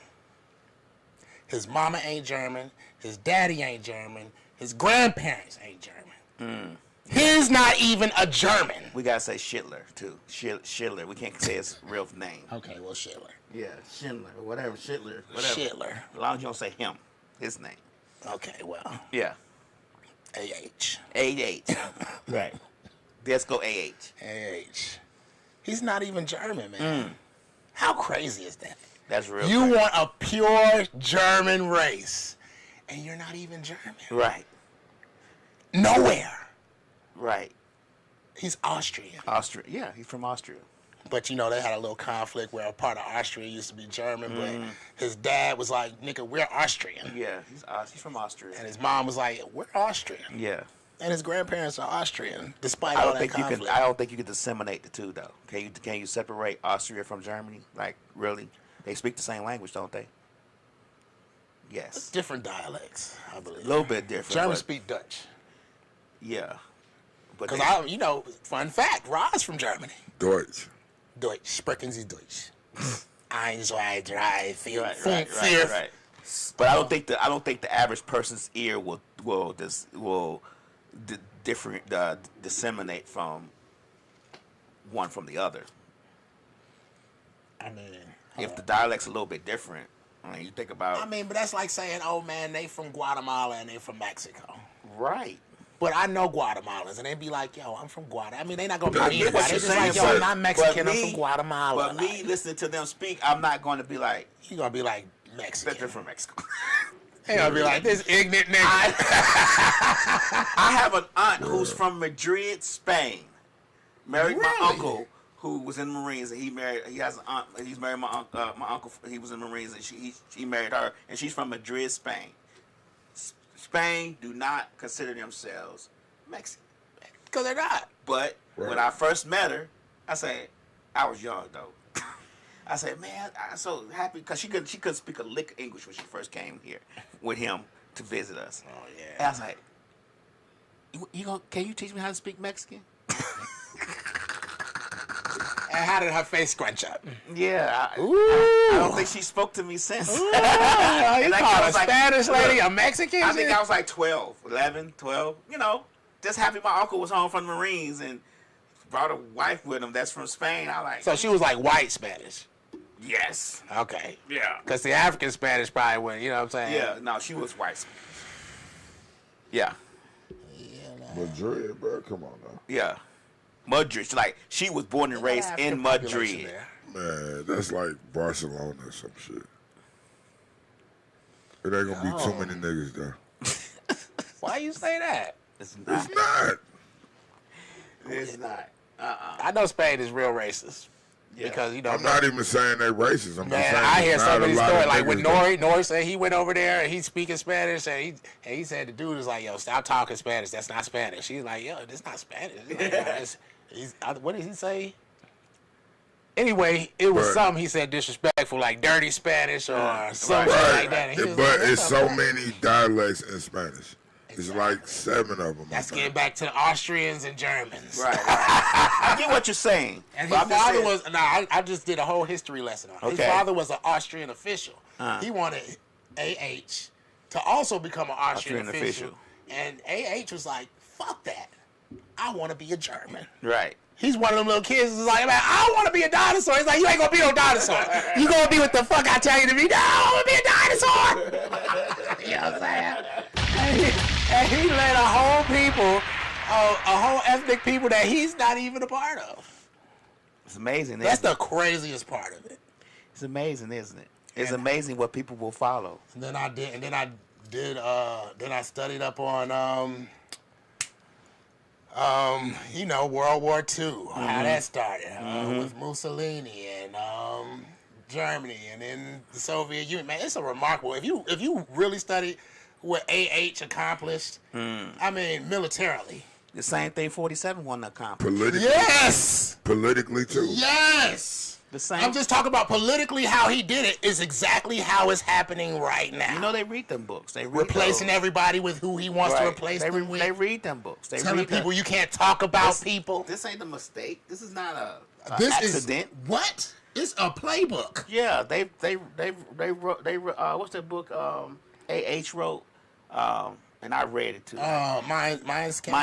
His mama ain't German. His daddy ain't German. His grandparents ain't German. He's not even a German. We gotta say Schindler too. Schindler. We can't say his real name. Okay, well, Schindler. Yeah, Schindler or whatever. Schindler. Whatever. Schindler. As long as you don't say him, his name. Okay, well, Yeah. AH. AH. Right. Let's go AH. AH. He's not even German, man. How crazy is that? That's real. You crazy. want a pure German race, and you're not even German. Right. Nowhere. Right. He's Austrian. Austria. Yeah, he's from Austria. But, you know, they had a little conflict where a part of Austria used to be German, but his dad was like, nigga, we're Austrian. Yeah, he's from Austria. And his mom was like, we're Austrian. Yeah. And his grandparents are Austrian, despite I all don't that think conflict. you can. I don't think you can disseminate the two though. Can you separate Austria from Germany? Like really, they speak the same language, don't they? Yes. Different dialects, I believe. A little bit different. Germans but, speak Dutch. Yeah. But Because you know, fun fact, Rod's from Germany. Deutsch. Deutsch, sprechen Sie Deutsch. 1, 2, 3, 4, right. 5. But I don't think the average person's ear will disseminate from one from the other. I mean, If the dialect's a little bit different, I mean, you think about. I mean, but that's like saying, oh man, they from Guatemala and they from Mexico. Right. But I know Guatemalans, and they be like, yo, I'm from Guatemala. I mean, they not going to I be get mean what about it. you're They just like, saying, yo, I'm but- not Mexican, but I'm me- from Guatemala. But me listening to them speak, I'm not going to be like, You going to be like that Mexican. they're from Mexico. They going to be like, this ignorant nigga. I have an aunt who's from Madrid, Spain. Married my Really? uncle who was in the Marines, and he has an aunt. He's married my uncle. He was in the Marines, and he married her, and she's from Madrid, Spain. Spain do not consider themselves Mexican, Because they're not. but when I first met her, I said I was young though. I said, man, I'm so happy because she couldn't speak a lick of English when she first came here with him to visit us. Oh, yeah. And I was like, can you teach me how to speak Mexican? And how did her face scrunch up? Yeah. I don't think she spoke to me since. You And I call a was like, Spanish lady look, a Mexican? I think shit? I was like 12, 11, 12. You know, just happy my uncle was home from the Marines and brought a wife with him that's from Spain. I like, So she was like white Spanish. yes. Okay. Yeah. Because the African Spanish probably wouldn't, you know what I'm saying? Yeah, no, she was white. Yeah. Madrid, bro. Come on now. Yeah. Madrid. Like, she was born and raised in Madrid. Man, that's like Barcelona or some shit. It ain't gonna be too many niggas there. Why you say that? It's not. It's not. It's not. I know Spain is real racist. Yeah. Because, you know, I'm not even saying they racist. I'm just man, saying I hear there's so not a many lot of stories. Like with niggas Nori said he went over there and he's speaking Spanish and he said the dude was like, yo, stop talking Spanish. That's not Spanish. He's like, yo, that's not Spanish. He's like, what did he say? Anyway, it was But- something he said disrespectful, like dirty Spanish or something Right. like that. And he was But like, it's what so the fuck? many dialects in Spanish. It's like 7 of them. That's getting back to the Austrians and Germans. Right. I get what you're saying. And but his I'm just father saying- was, I just did a whole history lesson on it. His Okay. father was an Austrian official. He wanted AH to also become an Austrian official. And AH was like, fuck that. I want to be a German. Right. He's one of them little kids who's like, man, I want to be a dinosaur. He's like, you ain't going to be no dinosaur. You going to be what the fuck I tell you to be. No, I want to be a dinosaur. You know what I'm saying? And he led a whole people, a whole ethnic people that he's not even a part of. It's amazing. That's isn't the craziest part of it. it? It's amazing, isn't it? It's amazing what people will follow. And then I studied up on you know, World War II, how that started with Mussolini and Germany and then the Soviet Union. Man, it's a remarkable. If you really study what AH accomplished, I mean, militarily. The same thing 47 wanted to accomplish. Politically, Yes. politically too. Yes. The same. I'm just talking about politically how he did it is exactly how it's happening right now. You know, they read them books. They read replacing those. everybody with who he wants to replace they, them with. They read them books. They Telling read them. people you can't talk about people. This ain't a mistake. This is not a This accident. is what? It's a playbook. Yeah, they wrote what's that book AH wrote, and I read it too. Mind escape.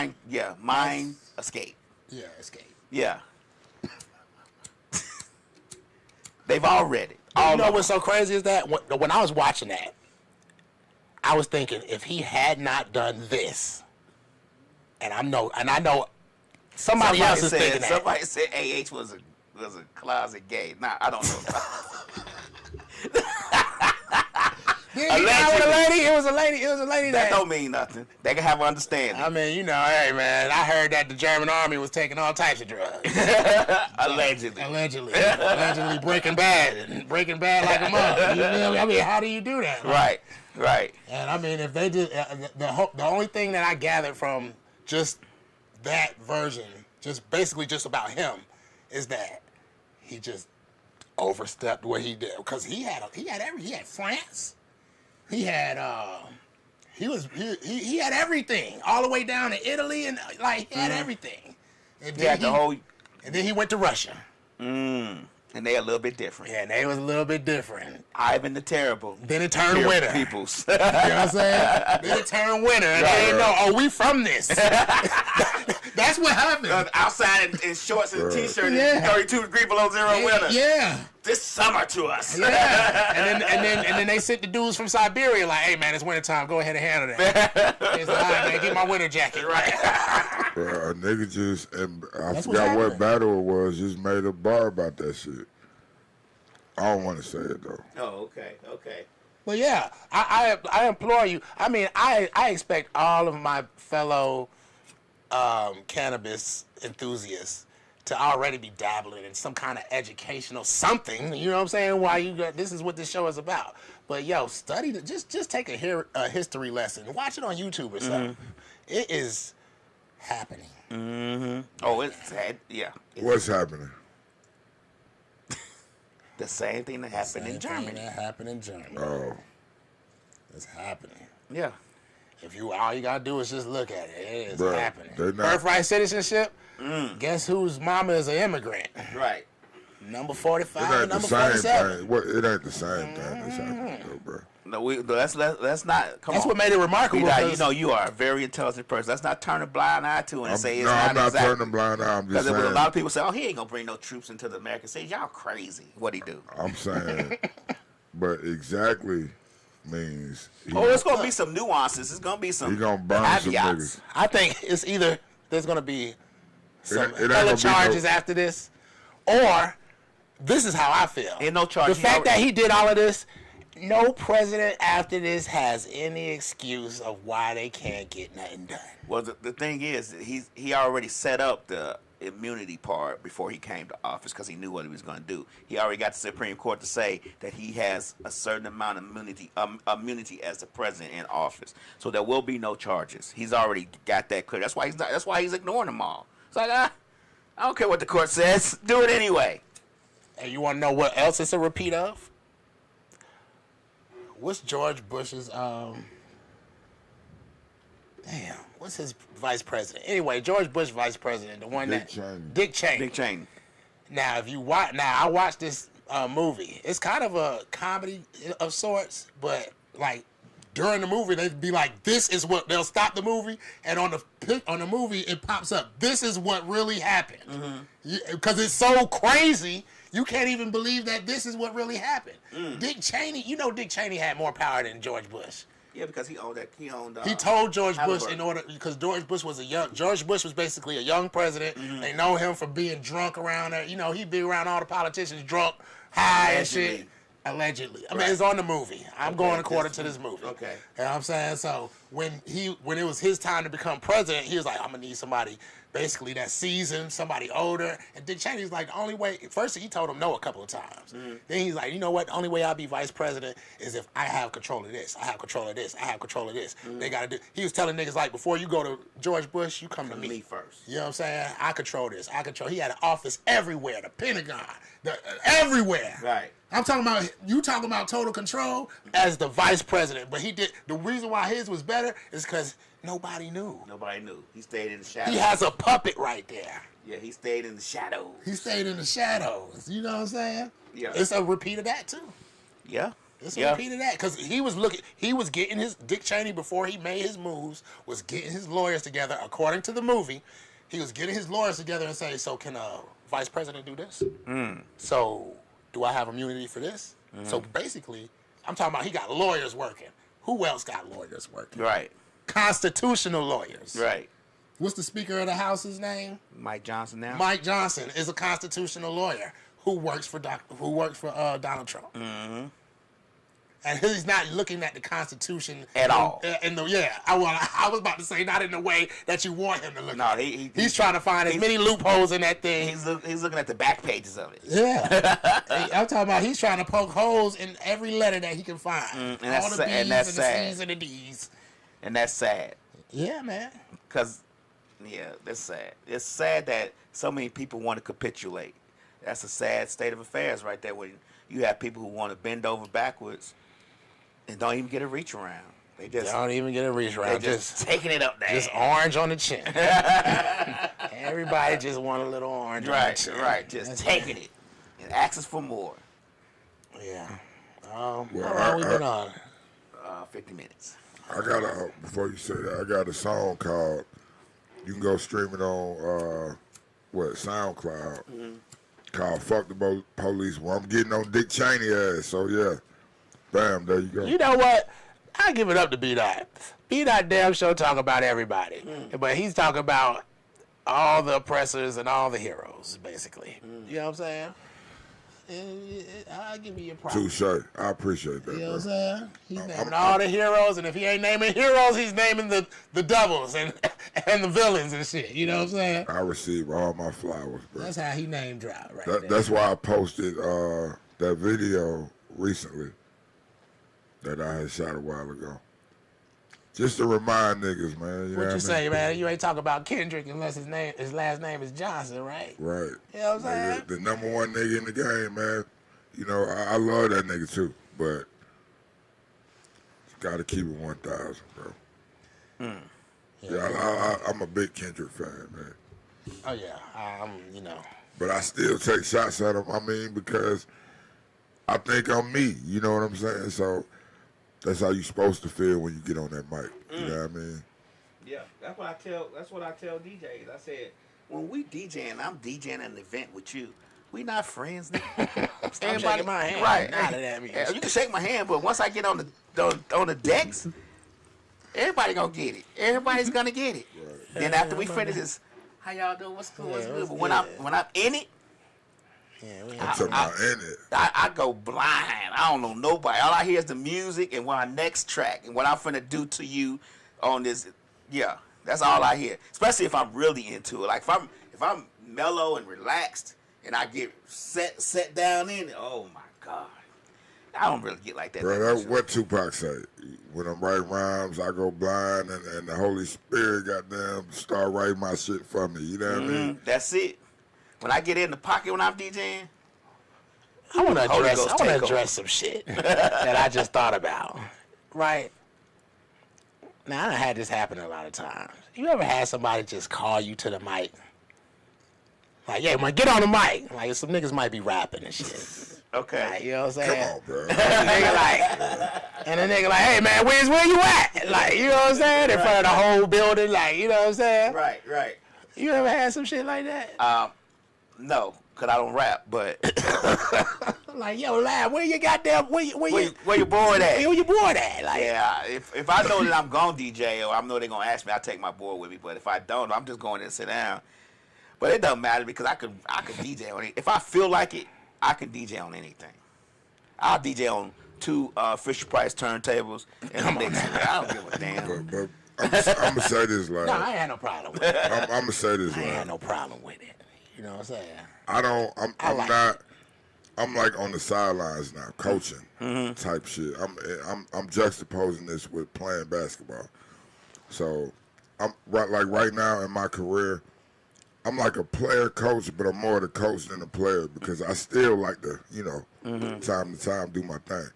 Mind Escape. Yeah, escape. Yeah. They've all read it. You know what's so crazy is that when I was watching that, I was thinking if he had not done this, and I know somebody else is thinking that. Somebody said AH was a closet gay. Nah, I don't know. Did he get with a lady? It was a lady. It was a lady That don't mean nothing. They can have an understanding. I mean, you know, hey man, I heard that the German army was taking all types of drugs. Allegedly Breaking Bad like a mother. You feel me? I mean, how do you do that? Right. And I mean, if they did, the only thing that I gathered from just that version, just basically just about him, is that he just overstepped what he did, because he had France, he had he had everything all the way down to Italy, and like he had everything. And then he went to Russia. And they a little bit different. Yeah, and they was a little bit different. Ivan the Terrible. Then it turned winter. Peoples. You know what I'm saying? Then it turned winter, and they didn't know, we from this. That's what happened. Outside in shorts and a t-shirt, 32 degrees below zero winter. Yeah. This summer to us. Yeah. and then they sent the dudes from Siberia like, hey man, it's winter time. Go ahead and handle that. It's like, all right, man, get my winter jacket. Right. Bro, a nigga just, and I That's forgot what battle it was, just made a bar about that shit. I don't want to say it though. Oh, okay. But yeah, I implore you. I mean, I expect all of my fellow cannabis enthusiasts to already be dabbling in some kind of educational something. You know what I'm saying? Why this is what this show is about. But yo, study just take a history lesson. Watch it on YouTube or something. It is happening. Oh, it's sad. Yeah. What's happening? The same thing that happened in Germany. Oh. It's happening. Yeah. If all you gotta do is just look at it. It is Bruh, happening. they not- Birthright citizenship. Guess whose mama is an immigrant? Right. Number 45 It and ain't the number same 47. thing. It ain't the same thing that's happening though, bro. No, that's not. Come That's on. what made it remarkable. You know, you are a very intelligent person. Let's not turn a blind eye to it and say it's not I'm not exactly. turning a blind eye. I'm just Because saying. a lot of people say, "Oh, he ain't gonna bring no troops into the American cities." Y'all crazy. What'd he do? I'm saying, but exactly means It's gonna be some nuances. It's gonna be some. he gonna burn some caveats. niggas. I think it's either there's gonna be some it ain't hella gonna be charges after this, or this is how I feel. Ain't no charge. The fact that he did all of this, no president after this has any excuse of why they can't get nothing done. Well, the thing is, he already set up the immunity part before he came to office because he knew what he was going to do. He already got the Supreme Court to say that he has a certain amount of immunity as the president in office. So there will be no charges. He's already got that clear. That's why he's ignoring them all. It's like, I don't care what the court says. Do it anyway. And you want to know what else it's a repeat of? What's George Bush's what's his vice president? Anyway, George Bush vice president, the one Dick Cheney. Dick Cheney. Now, I watched this movie. It's kind of a comedy of sorts, but like during the movie, they'd be like, "This is what." They'll stop the movie, and on the movie, it pops up. This is what really happened, because it's so crazy. You can't even believe that this is what really happened. Dick Cheney, Dick Cheney had more power than George Bush. Yeah, because he owned that. He told George Bush Halliburton. because George Bush was George Bush was basically a young president. They know him for being drunk around there. He'd be around all the politicians drunk, high and shit. Allegedly. I mean, it's on the movie. I'm going according to this movie. Okay. You know what I'm saying? So when it was his time to become president, he was like, I'm going to need somebody basically that's seasoned, somebody older. And Dick Cheney's like, the only way, first he told him no a couple of times. Then he's like, you know what? The only way I'll be vice president is if I have control of this. I have control of this. I have control of this. They got to do, he was telling niggas like, before you go to George Bush, you come to me first. You know what I'm saying? I control this. He had an office everywhere, the Pentagon, everywhere. Right. I'm talking about, you talking about total control as the vice president. But the reason why his was better is because nobody knew. Nobody knew. He stayed in the shadows. He has a puppet right there. Yeah, he stayed in the shadows. You know what I'm saying? Yeah. It's a repeat of that, too. Yeah. It's a repeat of that. Because he was getting his, Dick Cheney, before he made his moves, was getting his lawyers together, according to the movie. He was getting his lawyers together and saying, so can a vice president do this? So do I have immunity for this? So basically, I'm talking about he got lawyers working. Who else got lawyers working? Right. Constitutional lawyers. Right. What's the Speaker of the House's name? Mike Johnson now. Mike Johnson is a constitutional lawyer who works for Donald Trump. And he's not looking at the Constitution At all. I was about to say not in the way that you want him to look. No, at it. He's trying to find as many loopholes in that thing. He's looking at the back pages of it. Yeah, I'm talking about he's trying to poke holes in every letter that he can find. And All the B's and that's the sad. C's and the D's. And that's sad. Yeah, man. Because, that's sad. It's sad that so many people want to capitulate. That's a sad state of affairs right there when you have people who want to bend over backwards and don't even get a reach around. They Don't even get a reach around. They're just taking it up there. Just orange on the chin. Everybody just want a little orange on the chin. Right. Just taking it and asking for more. Yeah. How long we been on? 50 minutes. I got before you say that, I got a song called, you can go stream it on, SoundCloud, called Fuck the Police. Well, I'm getting on Dick Cheney ass, so yeah. Bam, there you go. You know what? I give it up to B-Dot. B-Dot damn sure talk about everybody. But he's talking about all the oppressors and all the heroes, basically. You know what I'm saying? I'll give you your props. Touche. I appreciate that, You know bro. what I'm saying? He's naming all the heroes, and if he ain't naming heroes, he's naming the devils and the villains and shit. You know what I'm saying? I receive all my flowers, bro. That's how he name drop right there. That's why I posted that video recently that I had shot a while ago. Just to remind niggas, man. You know What you I say, mean? man? You ain't talk about Kendrick unless his last name is Johnson, right? Right. You know what I'm saying? Nigga, the number one nigga in the game, man. You know, I love that nigga too, but gotta keep it 1,000, bro. Yeah, I'm a big Kendrick fan, man. Oh yeah, But I still take shots at him. I mean, because I think I'm me. You know what I'm saying? So that's how you supposed to feel when you get on that mic. You know what I mean? Yeah, that's what I tell DJs. I said, when we DJing, I'm DJing an event with you. We not friends. Stop shaking my hand. Right. None of that means. You can shake my hand, but once I get on the decks, everybody gonna get it. Everybody's gonna get it. Right. Then after we finish this, how y'all doing? What's good? What's good? But when I'm in it, I'm talking about in it. I go blind. I don't know nobody. All I hear is the music and what our next track and what I'm finna do to you on this. Yeah, that's all I hear. Especially if I'm really into it. Like if I'm mellow and relaxed and I get set down in it. Oh my God, I don't really get like that. Bro, that's what Tupac say. When I'm writing rhymes, I go blind, and the Holy Spirit, goddamn, start writing my shit for me. You know what I mean? That's it. When I get in the pocket when I'm DJing, I want to Holy address. Ghost I want to take address some shit that I just thought about. Right now, I done had this happen a lot of times. You ever had somebody just call you to the mic? Like, yeah, man, get on the mic. Like, some niggas might be rapping and shit. okay. Like, you know what I'm Come saying? on, bro. And the nigga like, hey man, where you at? Like, you know what I'm saying? In front of the whole building, like, you know what I'm saying? Right. You ever had some shit like that? No, cause I don't rap, but Like, yo, lad, where you where your board at? Where your board at? Like, Yeah, if I know that I'm gonna DJ or I know they're gonna ask me, I take my board with me. But if I don't, I'm just going in and sit down. But it doesn't matter because I could DJ on it. If I feel like it, I can DJ on anything. I'll DJ on 2 Fisher Price turntables and a mixer. I don't give a damn. But I'm gonna say this, like, no, I ain't had no problem with it. I'm gonna say this, I ain't had like, no problem with it. You know what I'm saying? I'm like on the sidelines now, coaching type shit. I'm juxtaposing this with playing basketball. So I'm right now in my career, I'm like a player coach, but I'm more the coach than the player because I still like to, time to time do my thing.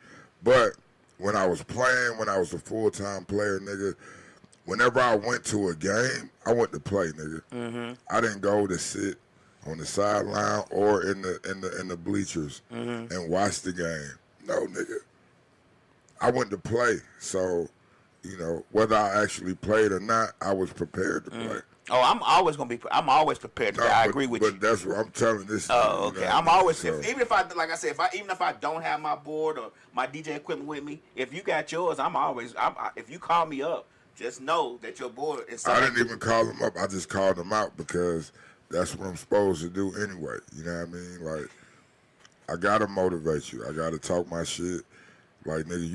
But when I was playing, when I was a full-time player, nigga, whenever I went to a game, I went to play, nigga. I didn't go to sit on the sideline or in the bleachers and watch the game. No, nigga. I went to play. So, whether I actually played or not, I was prepared to play. Oh, I'm always prepared to play. I agree with you. But that's what I'm telling this. Oh, okay. I'm always so, even if I even if I don't have my board or my DJ equipment with me, if you got yours, if you call me up, just know that your board is. I didn't even call them up. I just called them out because that's what I'm supposed to do anyway. You know what I mean? Like, I gotta motivate you. I gotta talk my shit. Like, nigga,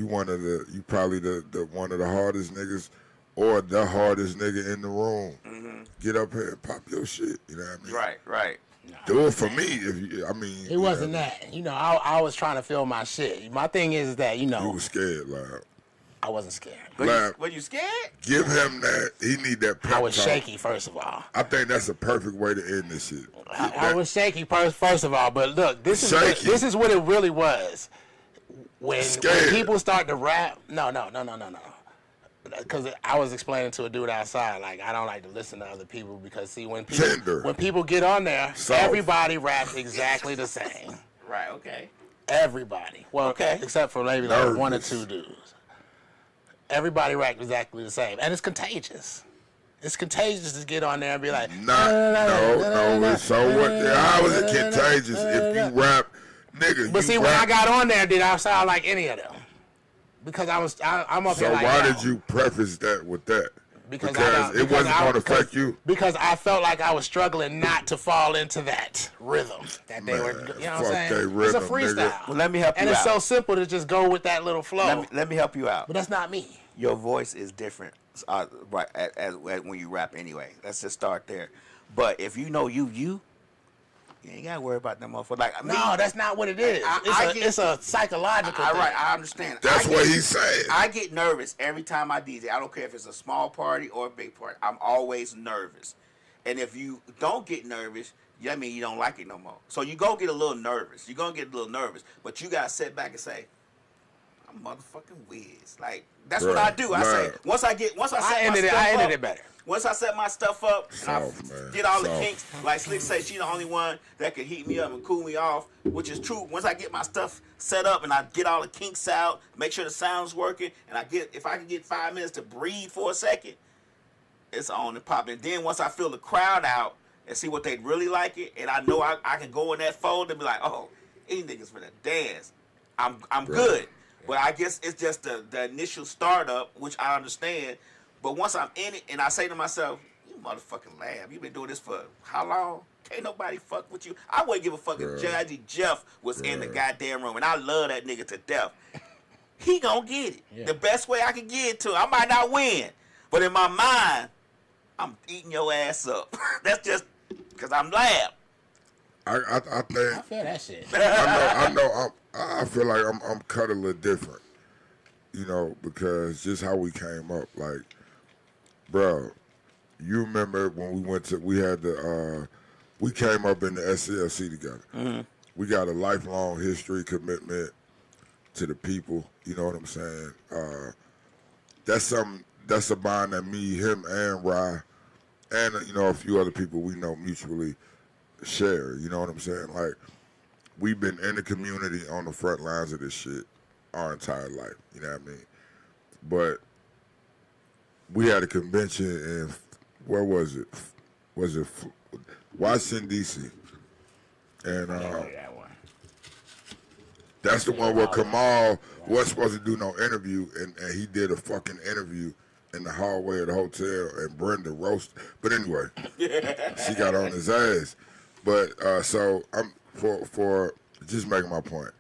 you probably the one of the hardest niggas or the hardest nigga in the room. Mm-hmm. Get up here and pop your shit. You know what I mean? Right. Do it for me. If you, I mean, It wasn't that. You know, I was trying to feel my shit. My thing is that, you You know, was scared, Lab. I wasn't scared. Were you scared? Give him that. He need that pep I was talk. shaky, first of all. I think that's a perfect way to end this shit. I was shaky first of all, but look, this is what it really was. When people start to rap, no. Because I was explaining to a dude outside, like, I don't like to listen to other people because, see, when people get on there, everybody raps exactly the same. Right. Okay. Everybody. Well, okay. Except for maybe like one or two dudes. Everybody raps exactly the same, and it's contagious. It's contagious to get on there and be like, no. So what? How is it contagious if you rap, nigga? But see, when I got on there, did I sound like any of them? Because I'm up here like, so why did you preface that with that? Because it wasn't going to affect you? Because I felt like I was struggling not to fall into that rhythm that they were, you know what I'm saying? It's a freestyle. Nigga. Well, let me help you out. And it's so simple to just go with that little flow. Let me help you out. But that's not me. Your voice is different, right? As when you rap, anyway. Let's just start there. But if you know you ain't gotta worry about that motherfucker. Like, no, that's not what it is. It's a psychological thing. Right, I understand. That's what he's saying. I get nervous every time I DJ. I don't care if it's a small party or a big party. I'm always nervous. And if you don't get nervous, that means you don't like it no more. So you go get a little nervous. You're gonna get a little nervous, but you gotta sit back and say, I'm motherfucking whiz. Like, that's what I do. I say, once I set my stuff up, once I set my stuff up and I get all the kinks, like Slick say, she the only one that can heat me up and cool me off, which is true. Once I get my stuff set up and I get all the kinks out, make sure the sound's working, and if I can get 5 minutes to breathe for a second, it's on and popping. Then once I feel the crowd out and see what they really like it, and I know I can go in that fold and be like, oh, these niggas finna dance. I'm good. But I guess it's just the initial startup, which I understand. But once I'm in it and I say to myself, you motherfucking lab, you been doing this for how long? Can't nobody fuck with you. I wouldn't give a fuck if Judgy Jeff was in the goddamn room, and I love that nigga to death. He gonna get it. The best way I can get it to him. I might not win, but in my mind, I'm eating your ass up. That's just because I'm lab. I think I feel that shit. I feel like I'm cut a little different, you know, because just how we came up. Like, bro, you remember when we came up in the SCLC together. Mm-hmm. We got a lifelong history commitment to the people. You know what I'm saying? That's a bond that me, him, and Rye, and you know a few other people we know mutually share. You know what I'm saying? Like, we've been in the community on the front lines of this shit our entire life. You know what I mean? But we had a convention in, where was it? Was it Washington, D.C.? And that's the one where Kamal wasn't supposed to do no interview, and he did a fucking interview in the hallway of the hotel, and Brenda roasted. But anyway, she got on his ass. But so I'm for just making my point.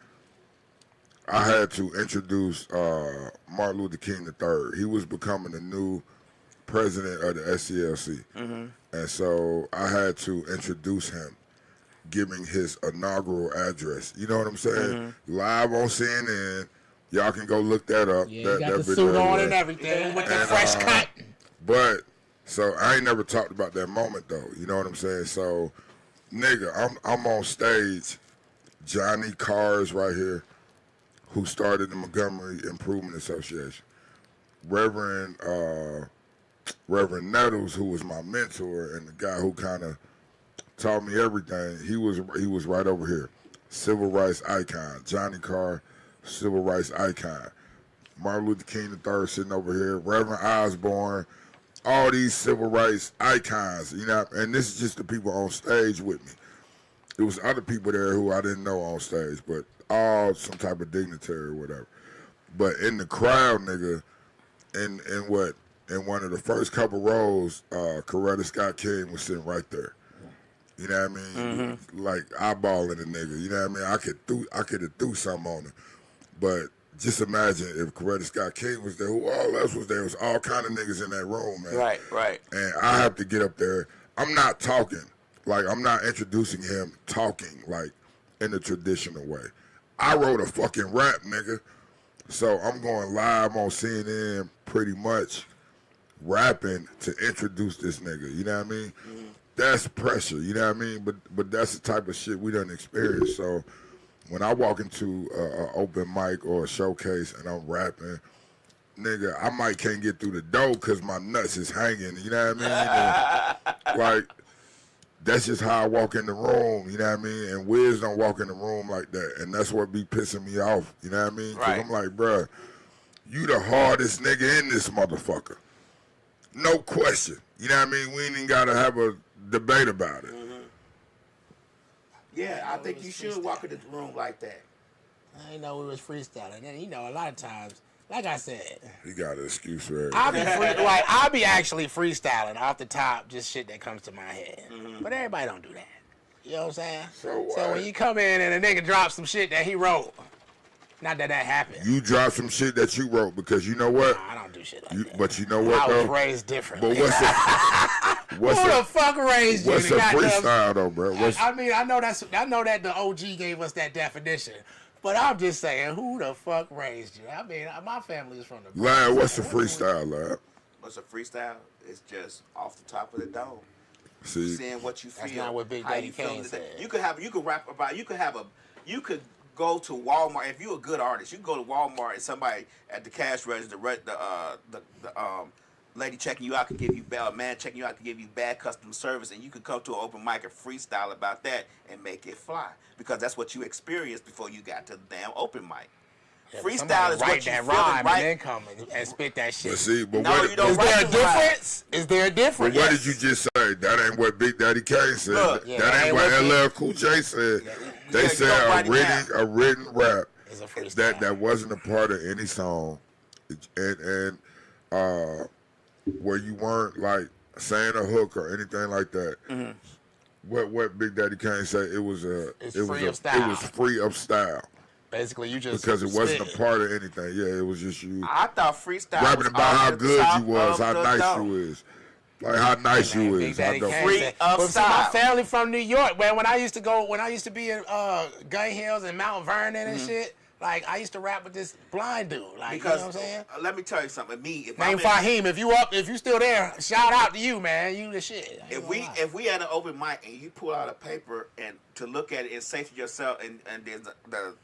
I had to introduce Martin Luther King III. He was becoming the new president of the SCLC, and so I had to introduce him, giving his inaugural address. You know what I'm saying? Live on CNN. Y'all can go look that up. Yeah, you got the suit on and everything with the fresh cut. But so I ain't never talked about that moment though. You know what I'm saying? So, nigga, I'm on stage. Johnny Carr is right here, who started the Montgomery Improvement Association. Reverend Nettles, who was my mentor and the guy who kind of taught me everything, he was right over here. Civil rights icon. Johnny Carr, civil rights icon. Martin Luther King III sitting over here. Reverend Osborne. All these civil rights icons, you know, and this is just the people on stage with me. There was other people there who I didn't know on stage, but all some type of dignitary or whatever. But in the crowd, nigga, in one of the first couple rows, Coretta Scott King was sitting right there. You know what I mean? Like eyeballing the nigga. You know what I mean? I could have threw something on him, but just imagine if Coretta Scott King was there, who all else was there. It was all kind of niggas in that room, man. Right. And I have to get up there. I'm not talking. Like, I'm not introducing him talking, like, in the traditional way. I wrote a fucking rap, nigga. So I'm going live on CNN pretty much rapping to introduce this nigga. You know what I mean? Mm-hmm. That's pressure. You know what I mean? But that's the type of shit we done experienced. So when I walk into an open mic or a showcase and I'm rapping, nigga, I might can't get through the door because my nuts is hanging. You know what I mean? And, like, that's just how I walk in the room. You know what I mean? And Wiz don't walk in the room like that. And that's what be pissing me off. You know what I mean? Because I'm like, bruh, you the hardest nigga in this motherfucker. No question. You know what I mean? We ain't even got to have a debate about it. Mm-hmm. Yeah, I think you should walk in the room like that. I didn't know we was freestyling. And, you know, a lot of times, like I said, he got an excuse for it. I'll be actually freestyling off the top, just shit that comes to my head. Mm-hmm. But everybody don't do that. You know what I'm saying? So when you come in and a nigga drops some shit that he wrote, not that happened. You drop some shit that you wrote because you know what? Nah, I don't do shit like that. But you know what, though? I was raised differently. But Who the fuck raised you? What's a freestyle, though, bro? I mean, I know that the OG gave us that definition. But I'm just saying, who the fuck raised you? I mean, my family is from the... Lad, what's a freestyle, Lad? What's a freestyle? It's just off the top of the dome. See? Saying what you feel. That's not what Big Daddy Kane said. You could rap about, you could go to Walmart. If you're a good artist, you can go to Walmart and somebody at the cash register, the lady checking you out can give you bad, man checking you out can give you bad customer service, and you could come to an open mic and freestyle about that and make it fly, because that's what you experienced before you got to the damn open mic. Yeah, freestyle is what you feel, right? And then come and spit that shit. But see, but no, what, is there a difference? Is there a difference? But what did you just say? That ain't what Big Daddy Kane said. Look, that ain't what LL Cool J said. They said a written rap that wasn't a part of any song, and where you weren't like saying a hook or anything like that. Mm-hmm. What Big Daddy Kane said, it was free of style. Basically, you just because it wasn't a part of anything. Yeah, it was just you. I thought freestyle rapping about how good you was, how nice dome. you is, like how nice you is. Free of style. My family from New York, man. When I used to be in Gun Hills and Mount Vernon and shit. Like, I used to rap with this blind dude. Like, because, you know what I'm saying? Let me tell you something. Name Fahim. If you still there, shout out to you, man. You the shit. If we had an open mic and you pull out a paper and to look at it and say to yourself, and there's the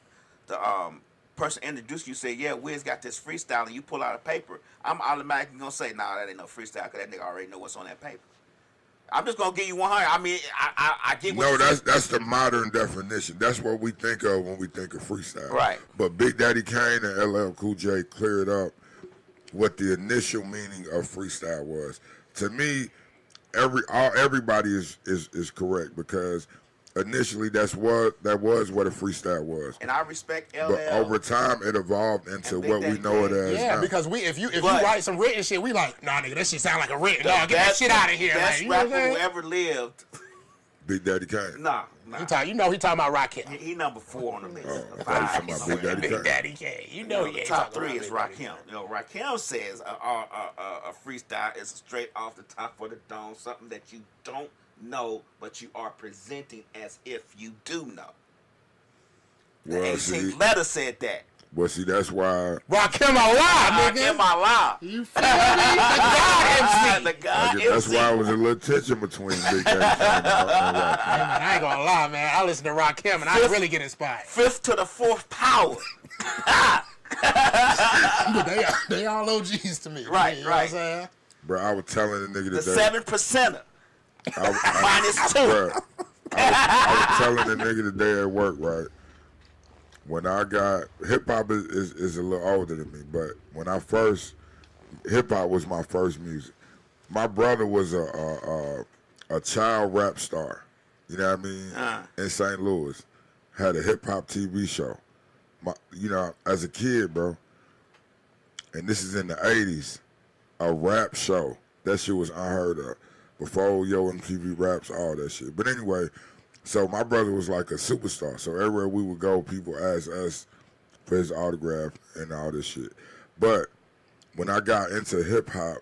person introduced you, say, yeah, Wiz got this freestyle, and you pull out a paper, I'm automatically gonna say, nah, that ain't no freestyle, because that nigga already know what's on that paper. I'm just gonna give you 100. I mean, I get what No, that's the modern definition. That's what we think of when we think of freestyle. Right. But Big Daddy Kane and LL Cool J cleared up what the initial meaning of freestyle was. To me, everybody is correct, because initially that was what a freestyle was. And I respect LL. But over time it evolved into what we know it as. Yeah, now. because if you write some written shit, we like, nah, nigga, that shit sound like a written. Nah, get that shit out of here. Best like, rapper who ever lived. Big Daddy Kane. Nah. He talking about Rakim. He number 4 on the list. Big Daddy Kane. You know, the top 3 is Rakim. You know, Rakim says a freestyle is straight off the top of the dome, something that you don't know, but you are presenting as if you do know. The 18th letter said that. Well, see, that's why Rakim alive, nigga. Rakim alive. You feel me? The God MC. That's why it was a little tension between Big Daddy Kane and Rakim. I ain't gonna lie, man. I listen to Rakim and I really get inspired. 5th to the 4th power. they all OGs to me. Right, you know what I'm saying? Bro, I was telling the nigga the today. 7%er. Minus 2. I was telling the nigga today at work, right? When I got hip hop is a little older than me, but when I first hip hop was my first music. My brother was a child rap star, you know what I mean? In St. Louis, had a hip hop TV show. As a kid, bro, and this is in the '80s, a rap show. That shit was unheard of. Before Yo MTV Raps, all that shit. But anyway, so my brother was like a superstar. So everywhere we would go, people asked us for his autograph and all this shit. But when I got into hip hop,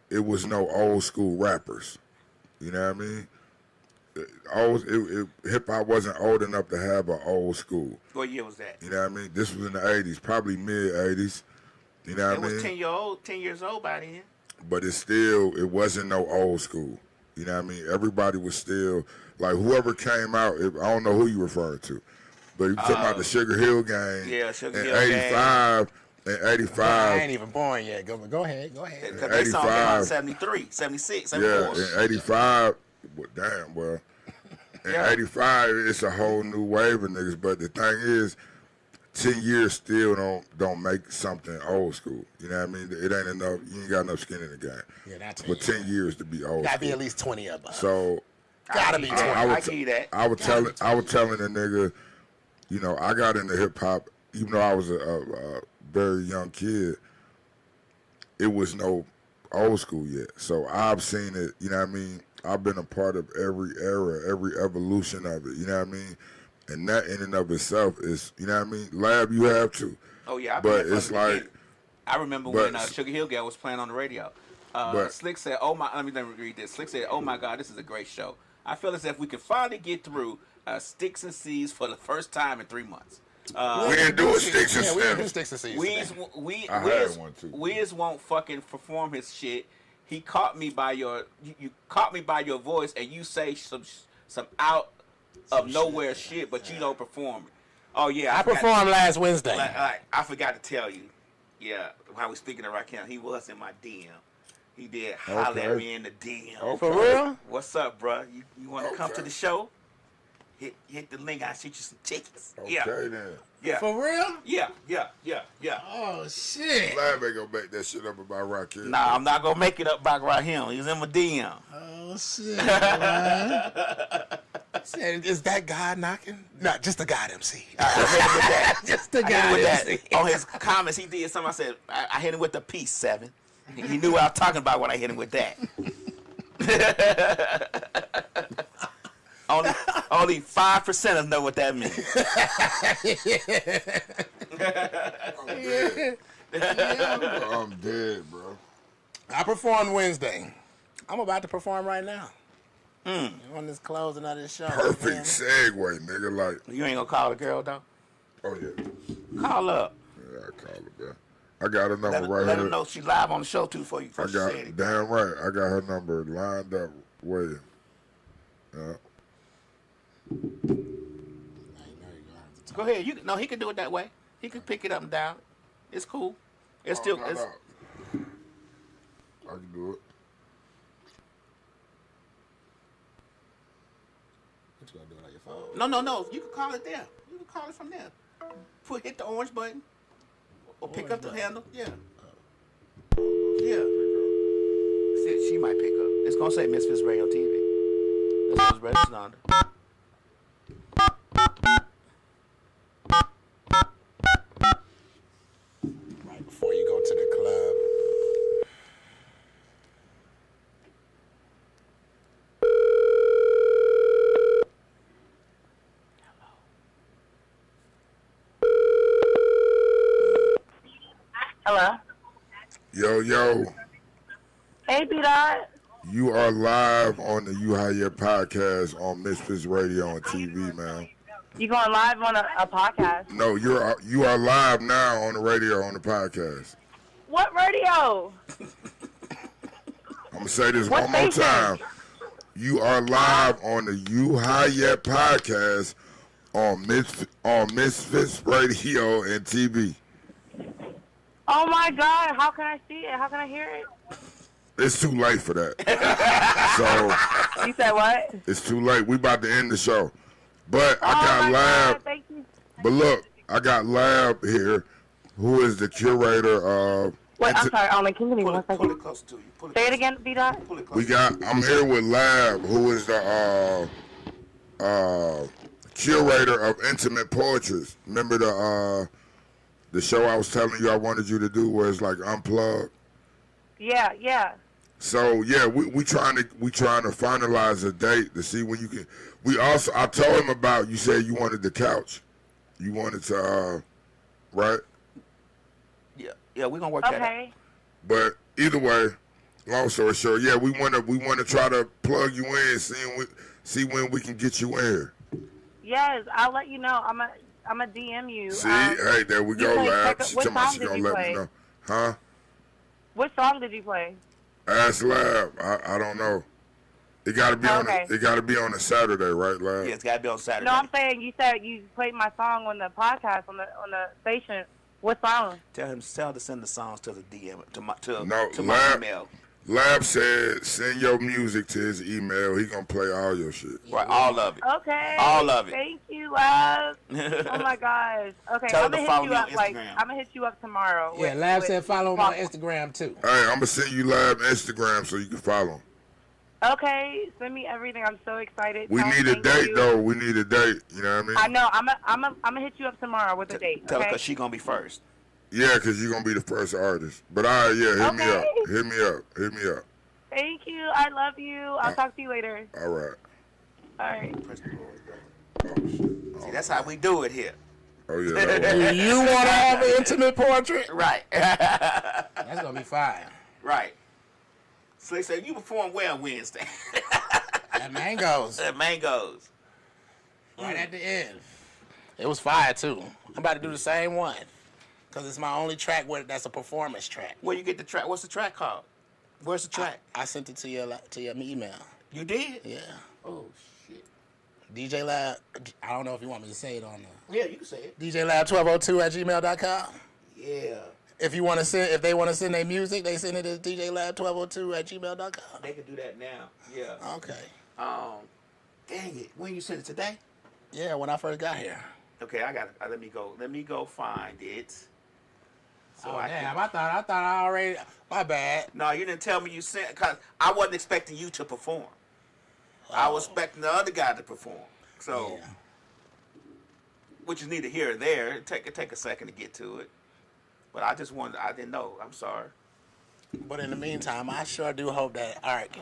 it was no old school rappers. You know what I mean? Hip hop wasn't old enough to have an old school. What year was that? You know what I mean? This was in the 80s, probably mid 80s. You know what I mean? It was 10 years old by then. But it wasn't no old school. You know what I mean? Everybody was still, like, whoever came out, I don't know who you referring to, but you talking about the Sugar Hill Gang. Yeah, Sugar in Hill 85, Gang. In 85. I ain't even born yet. Go ahead. Because they song came out in 73, 76, 74. Yeah, in 85, well, in 85, it's a whole new wave of niggas. But the thing is, 10 years still don't make something old school. You know what I mean? It ain't enough. You ain't got enough skin in the game. Yeah, that's for 10 years to be old. Gotta be at least 20 of them. So gotta be 20. I give you that. I was telling the nigga, you know, I got into hip hop even though I was a very young kid. It was no old school yet, so I've seen it. You know what I mean? I've been a part of every era, every evolution of it. You know what I mean? And that in and of itself is, you know what I mean? Lab, you have to. Oh yeah, but it's like, I remember when Sugar Hill Gang was playing on the radio. Slick said, "Oh my," let me read this. Slick said, "Oh my God, this is a great show. I feel as if we could finally get through Sticks and Seeds for the first time in 3 months." We didn't do Sticks and Seeds. We didn't do Sticks and Seeds. Wiz won't fucking perform his shit. He caught me by you caught me by your voice, and you say some out of nowhere shit, but you don't perform it. Oh yeah, I performed last Wednesday. I forgot to tell you. Yeah, when I was speaking to Rakim, he was in my DM. He did holler at me in the DM. Okay. For real? What's up, bro? You want to come to the show? Hit the link. I'll shoot you some tickets. Okay, then. Yeah. For real? Yeah. Oh, shit. Lab ain't gonna make that shit up about Rakim. Nah, I'm not gonna make it up about Rakim. He's in my DM. Oh, shit, man. Said, is that God knocking? No, just the God MC. Just the God MC. On his comments, he did something. I said, I hit him with the peace, 7. He knew what I was talking about when I hit him with that. Only 5% of them know what that means. I'm dead, bro. I performed Wednesday. I'm about to perform right now. On this closing of this show. Perfect segue, nigga. Like, You ain't gonna call the girl, though? oh yeah. Call up. Yeah, I call her, bro. I got her number right Let here. her know she live on the show, too, for you. I got, damn right. I got her number lined up waiting. Yeah. Go ahead. He can do it that way. He can pick it up and down. It's cool. It's still. No. It's, I can do it. What you gonna do it on your phone? No. You can call it there. You can call it from there. Hit the orange button. Or pick up the handle. Yeah. Yeah. See, she might pick up. It's gonna say Misfits Radio TV. That's what's registered under. Right before you go to the club. Hello. Yo. Hey, B-Dot. You are live on the You High Yet podcast on Misfits Radio and TV, man. You going live on a podcast? No, you are live now on the radio on the podcast. What radio? I'm gonna say this What one more station? time. You are live on the You High Yet podcast on Misfits Radio and TV. Oh, my God. How can I see it? How can I hear it? It's too late for that. So You said what? it's too late. We about to end the show. But I Oh, got my Lab. God. Thank you. But look, I got Lab here, who is the curator of. Wait, I'm sorry. Can you give me 1 Pull second? it closer to you. Pull it Say it closer. again, B-Dot. Pull it We closer. got. I'm here with Lab, who is the curator of Intimate Portraits. Remember the show I was telling you I wanted you to do, where it's like unplugged. Yeah. So yeah, we trying to finalize a date to see when you can. I told him about, you said you wanted the couch. You wanted to, right? Yeah, we're gonna work that out. Okay. But either way, long story short, yeah, we wanna try to plug you in, see when we can get you in here. Yes, I'll let you know. I'm a DM you. See, hey, there we go, played Lab. She What talking about song she did gonna you let play? me know. Huh? What song did you play? Ask Lab. I don't know. It gotta be Okay. it gotta be on a Saturday, right, Lab? Yeah, it's gotta be on Saturday. No, I'm saying you said you played my song on the podcast on the station. What song? Tell her to send the songs to the DM to my Lab, email. Lab said send your music to his email. He gonna play all your shit. Right, all of it. Okay. All of it. Thank you, love. Oh my gosh. Okay, Tell her I'm to gonna follow hit me you on up. Like Instagram. I'm gonna hit you up tomorrow. Yeah, Lab said follow him on Instagram too. Hey, I'm gonna send you Lab Instagram so you can follow him. Okay, send me everything. I'm so excited. We Tell him need a thank date you. though. We need a date. You know what I mean? I know. I'm gonna hit you up tomorrow with a date. Tell her Okay. because she gonna be first. Yeah, because you're going to be the first artist. But, all right, yeah, hit me Okay. up. Hit me up. Hit me up. Thank you. I love you. I'll talk to you later. All right. All right. Oh, shit. See, that's how we do it here. Oh, yeah. That Do was, you want to have an intimate portrait? Right. That's gonna be fire. Right. Slick said, you perform well Wednesday. At Mangoes, At Mangoes. right at the end. It was fire too. I'm about to do the same one. Cause it's my only track that's a performance track. Where you get the track? What's the track called? Where's the track? I sent it to your email. You did? Yeah. Oh, shit. DJ Lab. I don't know if you want me to say it on Yeah, you can say it. the DJ Lab 1202 at gmail.com. Yeah. If they want to send their music, they send it to DJ Lab 1202 at gmail.com. They can do that now. Yeah. Okay. Dang it. When you sent it today? Yeah, when I first got here. Okay, I got it. Let me go find it. So Damn, I thought I already. My bad. No, you didn't tell me you sent, because I wasn't expecting you to perform. I was expecting the other guy to perform. So, Yeah. which is neither here or there. It take a second to get to it. But I didn't know. I'm sorry. But in the meantime, I sure do hope that Art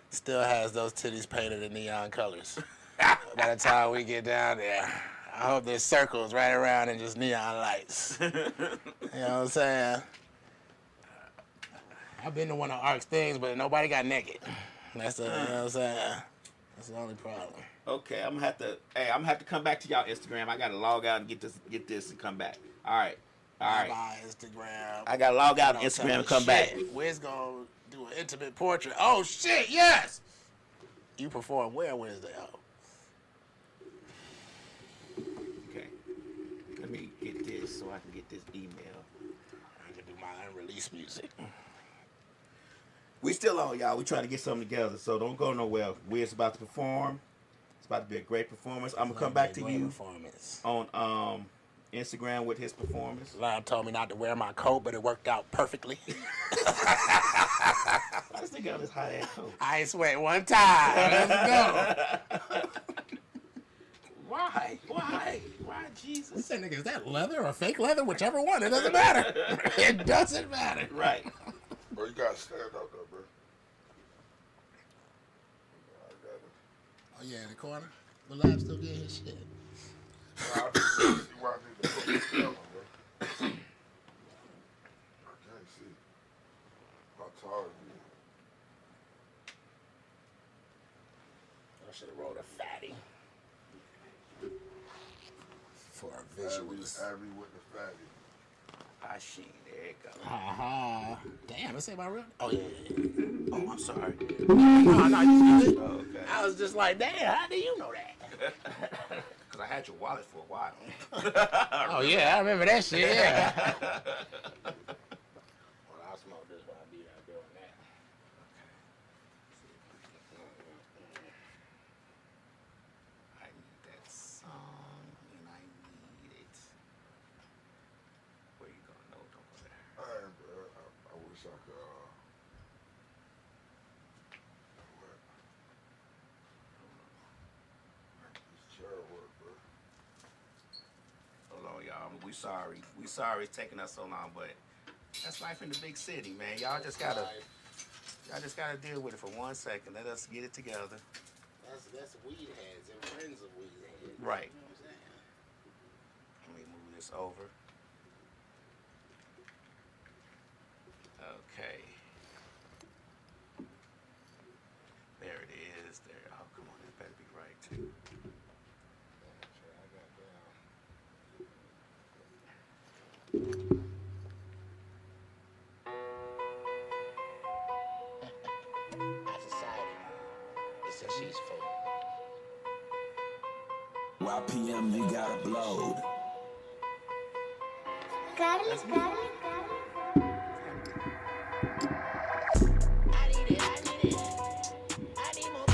still has those titties painted in neon colors. By the time we get down there, I hope there's circles right around and just neon lights. You know what I'm saying? I've been to one of Ark's things, but nobody got naked. That's the, you know what I'm saying? That's the only problem. Okay, I'm gonna have to come back to y'all Instagram. I gotta log out and get this and come back. All right. Bye, Instagram. I gotta log out on Don't Instagram tell and me come back. shit. Wiz gonna do an intimate portrait. Oh shit, yes! You perform where Wednesday? Oh. Okay. Let me get this so I can get this email. I can do my unreleased music. We still on, y'all. We trying to get something together, so don't go nowhere. We're about to perform. It's about to be a great performance. I'm gonna come back to you Performance. on Instagram with his performance. Lime told me not to wear my coat, but it worked out perfectly. I just think I this hot ass coat. I ain't sweat one time. Let's go. Why? Why, Jesus? We said, nigga, is that leather or fake leather? Whichever one. It doesn't matter. It doesn't matter. Right. bro, you got to stand up, though, bro. Oh, yeah, in the corner? The Lime's still getting his shit. I see where I need to put this camera, bro. I can't see how tall it is. I should have rolled a fatty. For visuals. Abby with the fatty. I seen. There it go. Ha Damn, this ain't my real. Oh, yeah. Oh, I'm sorry. No, you good. Okay. I was just like, damn, how do you know that? Because I had your wallet for a while. Oh, yeah, I remember that shit, yeah. Well, I'll smoke this while I be out doing that. I need that song, and I need it. Where you going? No, don't go there. Hey, bro, I wish I could, this chair work, bro. Hold on, y'all. We sorry. We sorry it's taking us so long, but that's life in the big city, man. Y'all just gotta deal with it for 1 second. Let us get it together. That's weed heads and friends of weed heads. Right. You know what I'm saying? over. Okay. There it is. There. Oh, come on. This better be right, too. Our society, it's a she's fool. YPM, you gotta blow. That's me. I need it. I need more.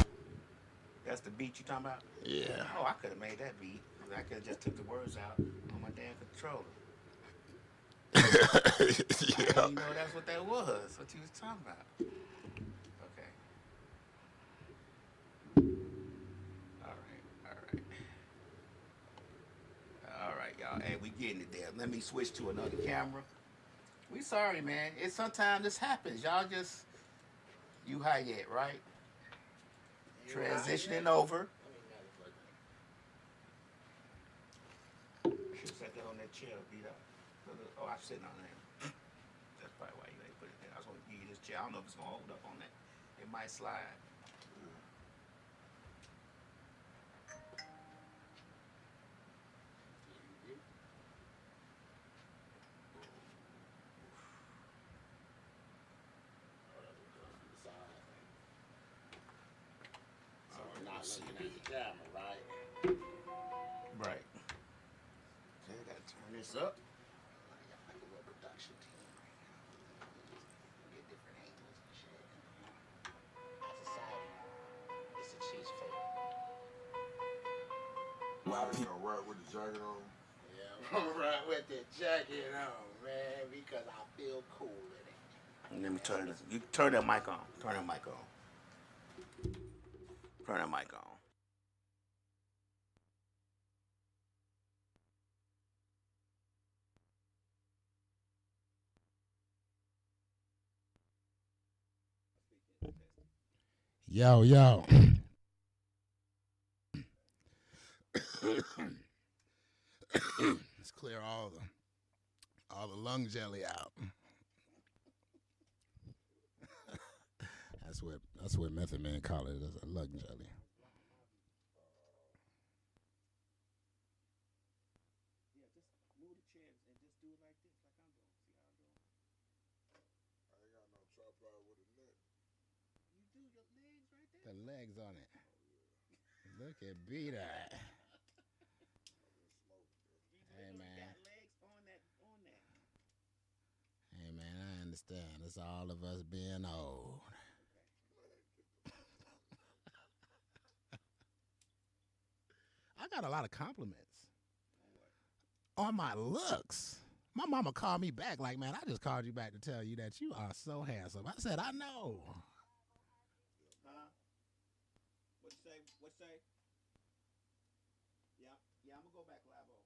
That's the beat you talking about? Yeah. Oh, I could have made that beat. I could have just took the words out on my damn controller. I didn't even know that's what that was. What you was talking about. Okay. All right, y'all. Hey, we getting it there. Let me switch to another camera. We sorry, man. It's sometimes this happens. Y'all just you high yet, right? Transitioning over. Should set that on that chair, beat up. Oh, I'm sitting on there. That's probably why you ain't put it there. I was gonna give you this chair. I don't know if it's gonna hold up on that. It might slide. So we're not looking at the camera, right? Right. Okay, I gotta turn this up. Like a little production team right now. Get different angles and shit. Our society, it's a she's fool. YPM, right with the jacket on. Yeah, I'm right with the jacket on, man, because I feel cool in it. Let me turn this. You turn that mic on. Turn that mic on. Turn that mic on. Yo. Let's clear all the lung jelly out. That's what Method Man call it, as a lung jelly. Yeah, just move the chairs and just do it like this, like I'm doing. See how I'm doing? I ain't got no tripod with a net. You do your legs right there. The legs on it. Look at B-Dot. Hey, man. Got legs on that. Hey, man, I understand. It's all of us being old. I got a lot of compliments on my looks. My mama called me back like, man, I just called you back to tell you that you are so handsome. I said, I know. Huh? What you say? Yeah, I'm gonna go back live on.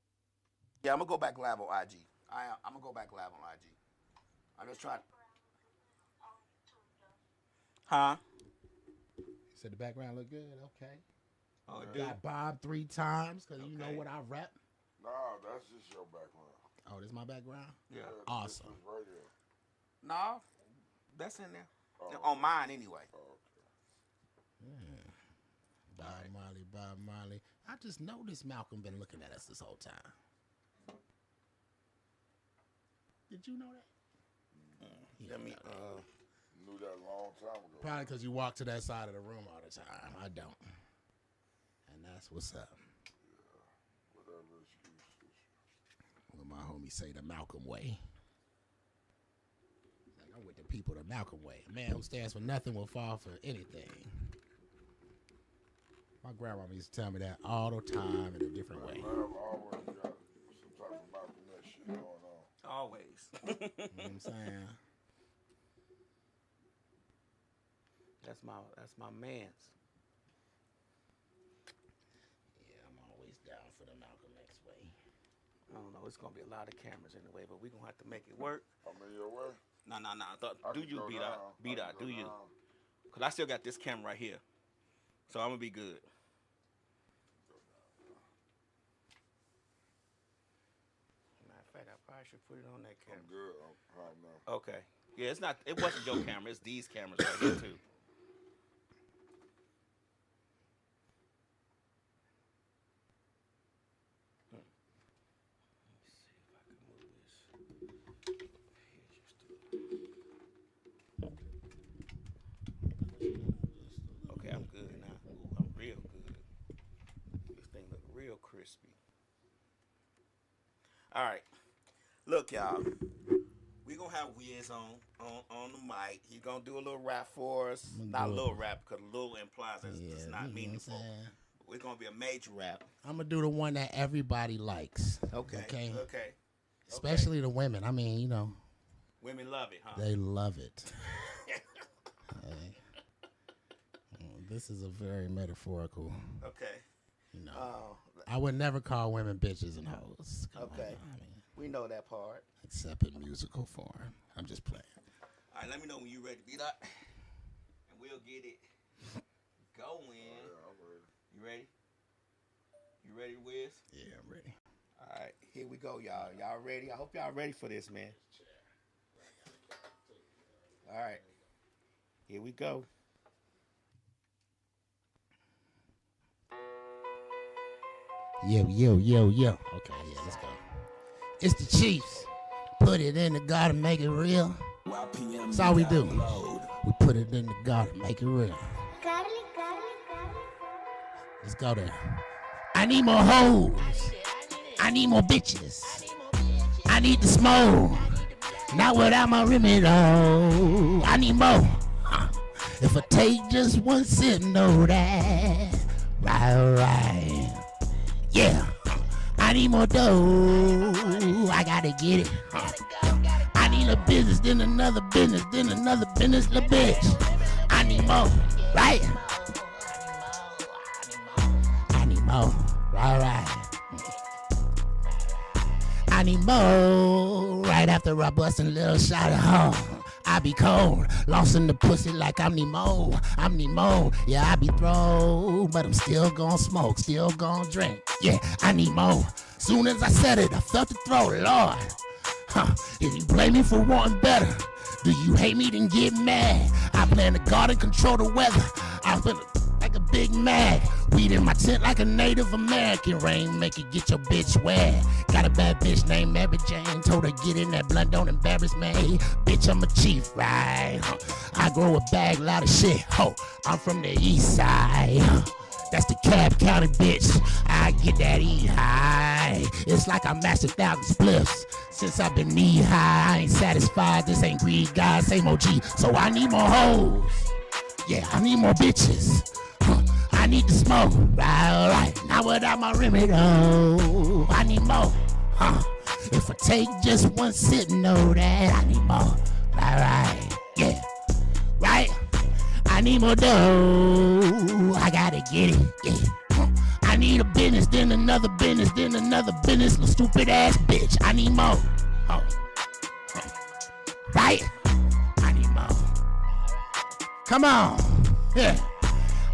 Yeah, I'm gonna go back live on IG. I'm gonna go back live on IG. I'm just trying. Huh? He said the background look good. Okay. Oh, Got Bob 3 times because you know what I rap. Nah, that's just your background. Oh, this is my background? Yeah. Awesome. This is right here. No, that's in there. On mine anyway. Oh, okay. Bob Marley. I just noticed Malcolm been looking at us this whole time. Did you know that? Let me. Knew that a long time ago. Probably because you walk to that side of the room all the time. I don't. And that's what's up. Whatever excuse is. What my homie say, the Malcolm way. Like, I'm with the people the Malcolm way. A man who stands for nothing will fall for anything. My grandma used to tell me that all the time in a different way. Man, I've always got some type of Malcolm X shit going on. Always. You know what I'm saying? That's my man's. Yeah, I'm always down for the Malcolm X way. I don't know. It's gonna be a lot of cameras in the way, but we're gonna have to make it work. I'm in your way. No. I Do can you go beat down. out? Beat I out. can Do go you? down. Cause I still got this camera right here, so I'm gonna be good. right. I probably should put it on that camera. I'm good. I don't know. Okay. Yeah, it's not. It wasn't your camera. It's these cameras right here too. Let me see if I can move this. Okay, I'm good now. Ooh, I'm real good. This thing look real crispy. All right. Look, y'all. We gonna have Wiz on the mic. He gonna do a little rap for us. Not a little rap, because a little implies it's not meaningful. We're gonna be a major rap. I'm gonna do the one that everybody likes. Okay. Especially the women. I mean, you know. Women love it, huh? They love it. This is a very metaphorical. Okay. You know, I would never call women bitches and hoes. Come on, I mean, we know that part. Except in musical form. I'm just playing. All right, let me know when you're ready to beat up, and we'll get it going. You ready? You ready, Wiz? Yeah, I'm ready. All right, here we go, y'all. Y'all ready? I hope y'all ready for this, man. All right, here we go. Yo. Okay, yeah, let's go. It's the Chiefs. Put it in the garden, make it real. That's all we do. We put it in the garden, make it real. Let's go there. I need more hoes. I need more bitches. I need the smoke. Not without my rimmy though. I need more. If I take just one sip, know that. Right. Yeah. I need more dough. I gotta get it. I need a business, then another business, little bitch. I need more, right? I need more, right. I need more, right after I bust a little shot of home. I be cold, lost in the pussy like I'm Nemo. Yeah, I be throw, but I'm still gon' smoke, still gon' drink. Yeah, I need more. Soon as I said it, I felt the throw, Lord. If you blame me for wanting better, do you hate me, then get mad. I plan to guard and control the weather. I feel like a Big Mac. Weed in my tent like a Native American. Rain make it get your bitch wet. Got a bad bitch named Mary Jane. Told her get in that blunt, don't embarrass me. Bitch, I'm a chief, right? I grow a bag, lot of shit. Ho, I'm from the east side. That's the Cab County, bitch. I get that eat high. It's like I mastered 1,000 spliffs since I've been knee high. I ain't satisfied, this ain't greed, guys, same OG. So I need more hoes. Yeah, I need more bitches. I need to smoke. Right. Not without my remedy, though. I need more. If I take just one sip, know that I need more. Right. Yeah. Right. I need more dough. I gotta get it. Yeah. I need a business, then another business, little stupid ass bitch. I need more. Right? I need more. Come on. Yeah.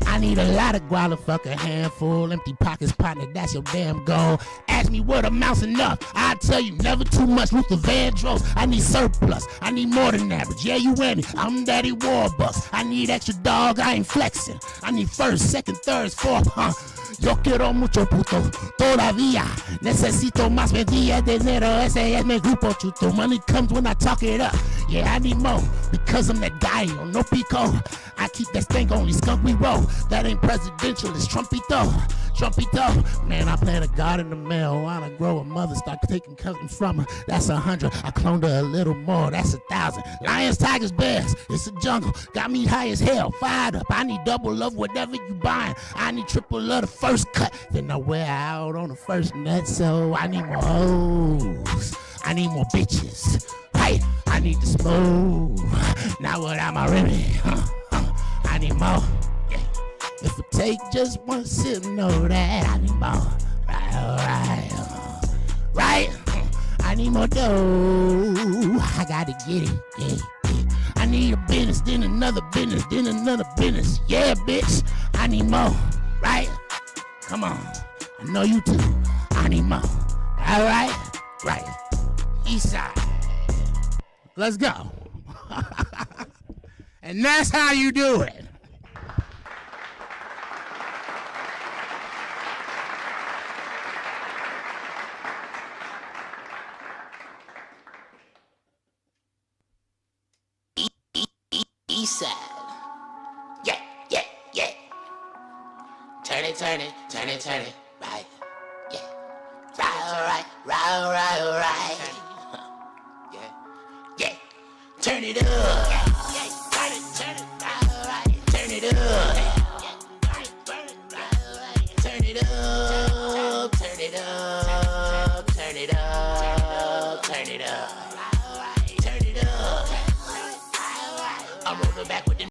I need a lot of guala, fuck a handful. Empty pockets, partner, that's your damn goal. Ask me what amounts enough. I tell you, never too much. Luther Vandross. I need surplus. I need more than average. Yeah, you ready? I'm Daddy Warbucks. I need extra dog. I ain't flexing. I need first, second, third, fourth, Yo quiero mucho puto, todavía necesito más medidas de dinero. Ese es mi grupo chuto. Money comes when I talk it up. Yeah, I need more because I'm that guy on no pico. I keep that stank only skunk we roll. That ain't presidential, it's Trumpito. Man, I plan to garden the marijuana, grow a mother, start taking cousin from her. That's 100. I cloned her a little more. That's 1,000. Lions, tigers, bears. It's a jungle. Got me high as hell. Fired up. I need double of whatever you buying. I need triple of the first cut. Then I wear out on the first nut. So I need more hoes. I need more bitches. Right? I need to smoke. Now without my remedy. I need more. If I take just one sip, know that I need more. Right. I need more dough. I gotta get it. Yeah. I need a business, then another business, Yeah, bitch. I need more. Right? Come on. I know you too. I need more. All right. Right. Let's go. And that's how you do it. East side. Yeah, yeah, yeah. Turn it, turn it, turn it, turn it. Right. Yeah. Right, right. Yeah. Yeah. Turn it up. Yeah, yeah. Turn it, right. Turn it up. Yeah. Turn it up. Turn it up. Turn it up. Turn it up. Turn it up. I'm rolling back with the